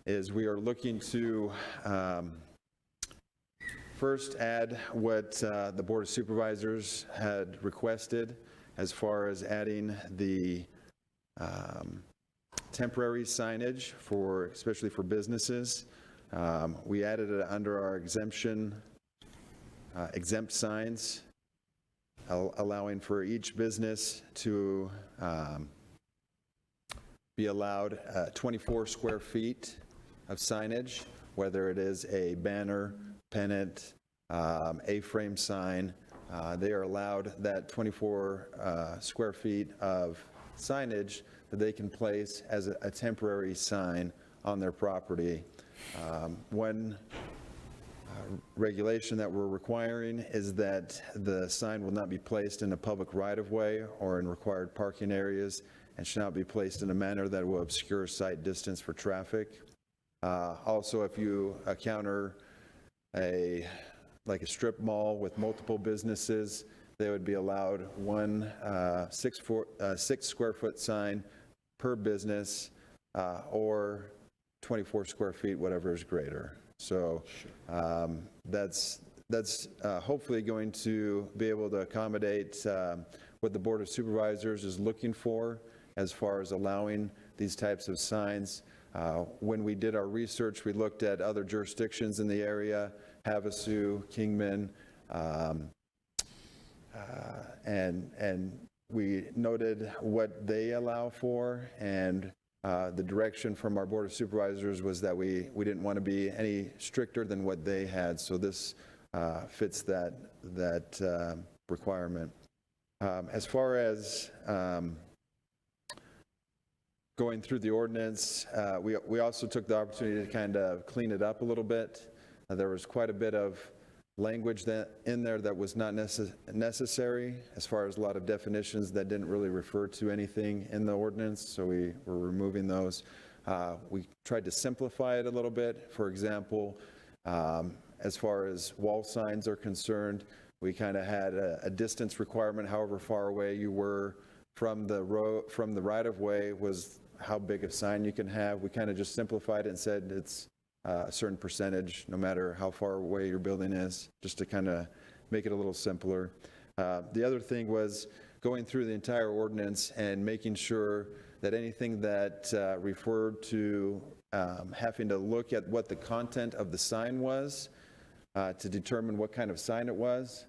is we are looking to first add what the Board of Supervisors had requested as far as adding the temporary signage for, especially for businesses. We added it under our exempt signs, allowing for each business to be allowed 24 square feet of signage, whether it is a banner, pennant, A-frame sign. They are allowed that 24 square feet of signage that they can place as a temporary sign on their property. One regulation that we're requiring is that the sign will not be placed in a public right-of-way or in required parking areas, and should not be placed in a manner that will obscure sight distance for traffic. Also, if you encounter like a strip mall with multiple businesses, they would be allowed one 6 square foot sign per business, or 24 square feet, whatever is greater. So that's hopefully going to be able to accommodate what the Board of Supervisors is looking for as far as allowing these types of signs. When we did our research, we looked at other jurisdictions in the area, Havasu, Kingman, and we noted what they allow for, and the direction from our Board of Supervisors was that we didn't want to be any stricter than what they had, so this fits that requirement. As far as going through the ordinance, we also took the opportunity to kind of clean it up a little bit. There was quite a bit of language in there that was not necessary, as far as a lot of definitions that didn't really refer to anything in the ordinance, so we were removing those. We tried to simplify it a little bit. For example, as far as wall signs are concerned, we kind of had a distance requirement. However far away you were from the right-of-way was how big a sign you can have. We kind of just simplified it and said it's a certain percentage, no matter how far away your building is, just to kind of make it a little simpler. The other thing was going through the entire ordinance and making sure that anything that referred to having to look at what the content of the sign was to determine what kind of sign it was,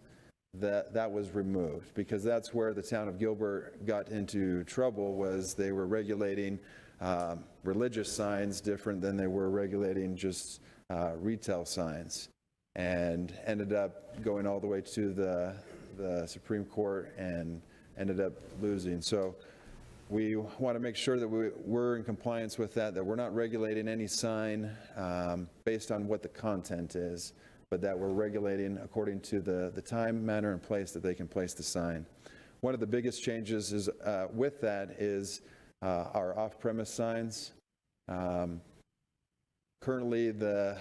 that was removed, because that's where the town of Gilbert got into trouble, was they were regulating religious signs different than they were regulating just retail signs, and ended up going all the way to the Supreme Court and ended up losing. So we want to make sure that we're in compliance with that we're not regulating any sign based on what the content is, but that we're regulating according to the time, manner, and place that they can place the sign. One of the biggest changes is with that is our off-premise signs. Currently, the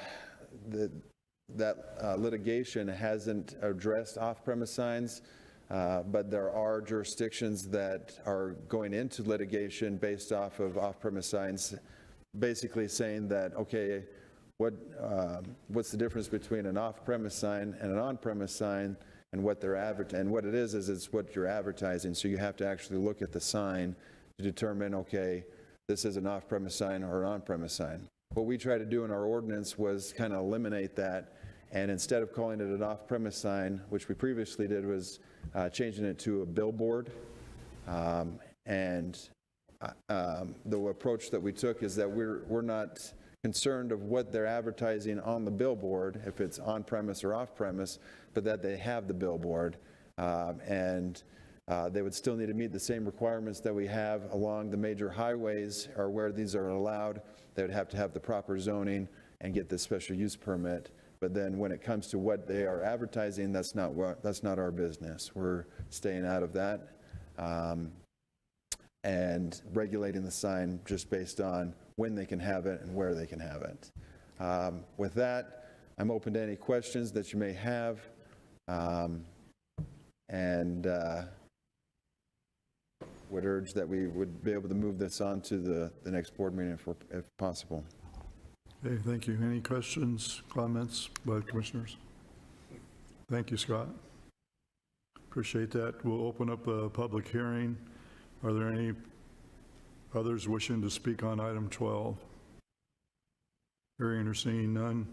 that litigation hasn't addressed off-premise signs, but there are jurisdictions that are going into litigation based off of off-premise signs, basically saying that, okay, what's the difference between an off-premise sign and an on-premise sign, and what they're and what it is it's what you're advertising. So you have to actually look at the sign to determine, okay, this is an off-premise sign or an on-premise sign. What we tried to do in our ordinance was kind of eliminate that, and instead of calling it an off-premise sign, which we previously did, was changing it to a billboard. And the approach that we took is that we're not concerned of what they're advertising on the billboard, if it's on-premise or off-premise, but that they have the billboard. And they would still need to meet the same requirements that we have along the major highways, or where these are allowed. They would have to have the proper zoning and get the special use permit. But then when it comes to what they are advertising, that's not our business. We're staying out of that and regulating the sign just based on when they can have it and where they can have it. With that, I'm open to any questions that you may have. Would urge that we would be able to move this on to the next board meeting if possible. Okay, thank you. Any questions, comments by the commissioners? Thank you, Scott. Appreciate that. We'll open up a public hearing. Are there any others wishing to speak on item 12? Hearing or seeing none,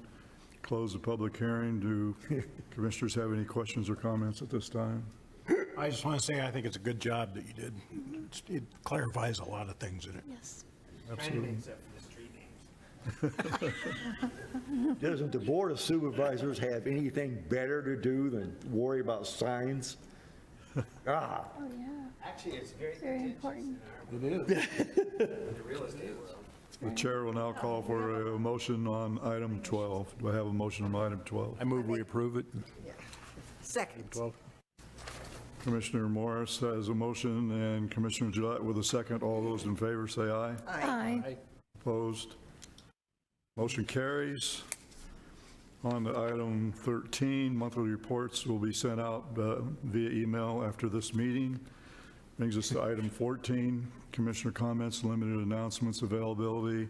close the public hearing. Do commissioners have any questions or comments at this time? I just want to say I think it's a good job that you did. It clarifies a lot of things in it. Yes. Absolutely. Except for the street names. Doesn't the Board of Supervisors have anything better to do than worry about signs? Oh, yeah. Actually, it's Very important. It is. the real estate world. The chair will now call for a motion on item 12. Do I have a motion on item 12? I move we approve it. Second. 12. Commissioner Morris has a motion and Commissioner Gillette with a second. All those in favor say aye. Aye. Opposed? Motion carries. On to item 13, monthly reports will be sent out via email after this meeting. Brings us to item 14, commissioner comments, limited announcements, availability,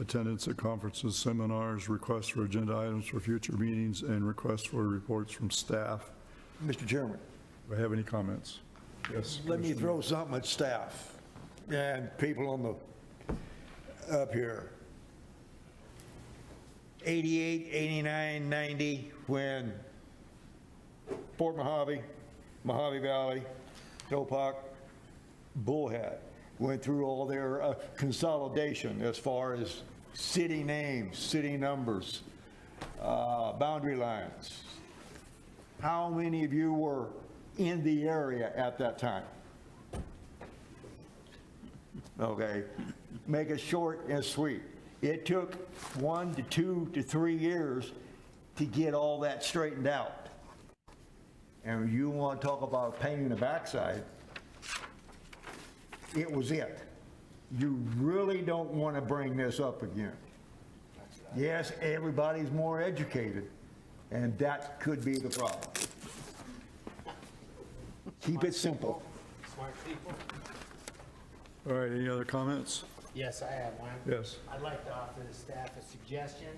attendance at conferences, seminars, requests for agenda items for future meetings, and requests for reports from staff. Mr. Chairman. Do I have any comments? Yes. Let me throw something at staff and people on the, up here. 88, 89, 90, when Port Mohave, Mohave Valley, Topak, Bullhead went through all their consolidation as far as city names, city numbers, boundary lines. How many of you were in the area at that time? Okay, make it short and sweet. It took 1 to 2 to 3 years to get all that straightened out. And you want to talk about a pain in the backside, it was it. You really don't want to bring this up again. Yes, everybody's more educated, and that could be the problem. Keep it simple. Smart people. All right, any other comments? Yes, I have one. Yes. I'd like to offer the staff a suggestion.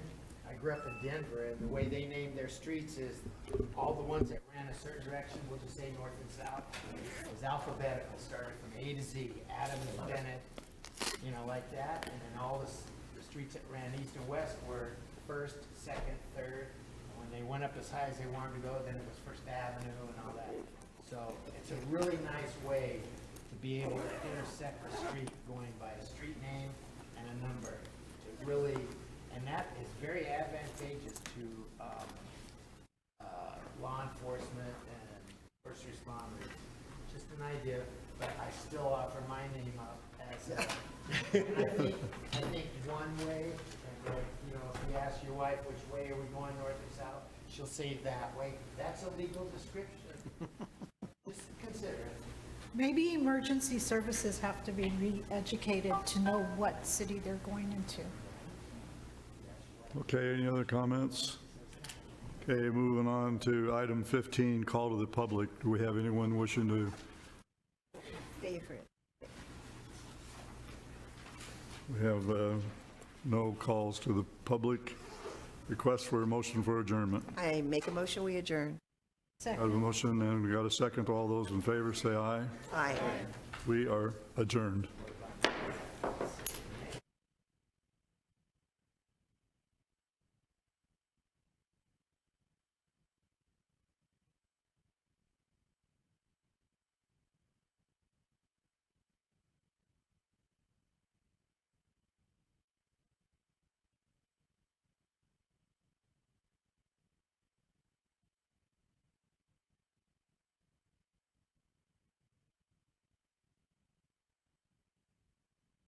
I grew up in Denver, and the way they name their streets is all the ones that ran a certain direction, we'll just say north and south, was alphabetical, started from A to Z, Adams, Bennett, you know, like that. And then all the streets that ran east and west were first, second, third. When they went up as high as they wanted to go, then it was First Avenue and all that. So it's a really nice way to be able to intersect the street going by a street name and a number to really, and that is very advantageous to law enforcement and first responders. Just an idea, but I still offer my name up as I think one way, and you know, if you ask your wife which way are we going, north or south, she'll say that way. That's a legal description. Just consider it. Maybe emergency services have to be re-educated to know what city they're going into. Okay, any other comments? Okay, moving on to item 15, call to the public. Do we have anyone wishing to? Favorite. We have no calls to the public. Request for a motion for adjournment. I make a motion, we adjourn. I have a motion and we got a second. All those in favor say aye. Aye. We are adjourned.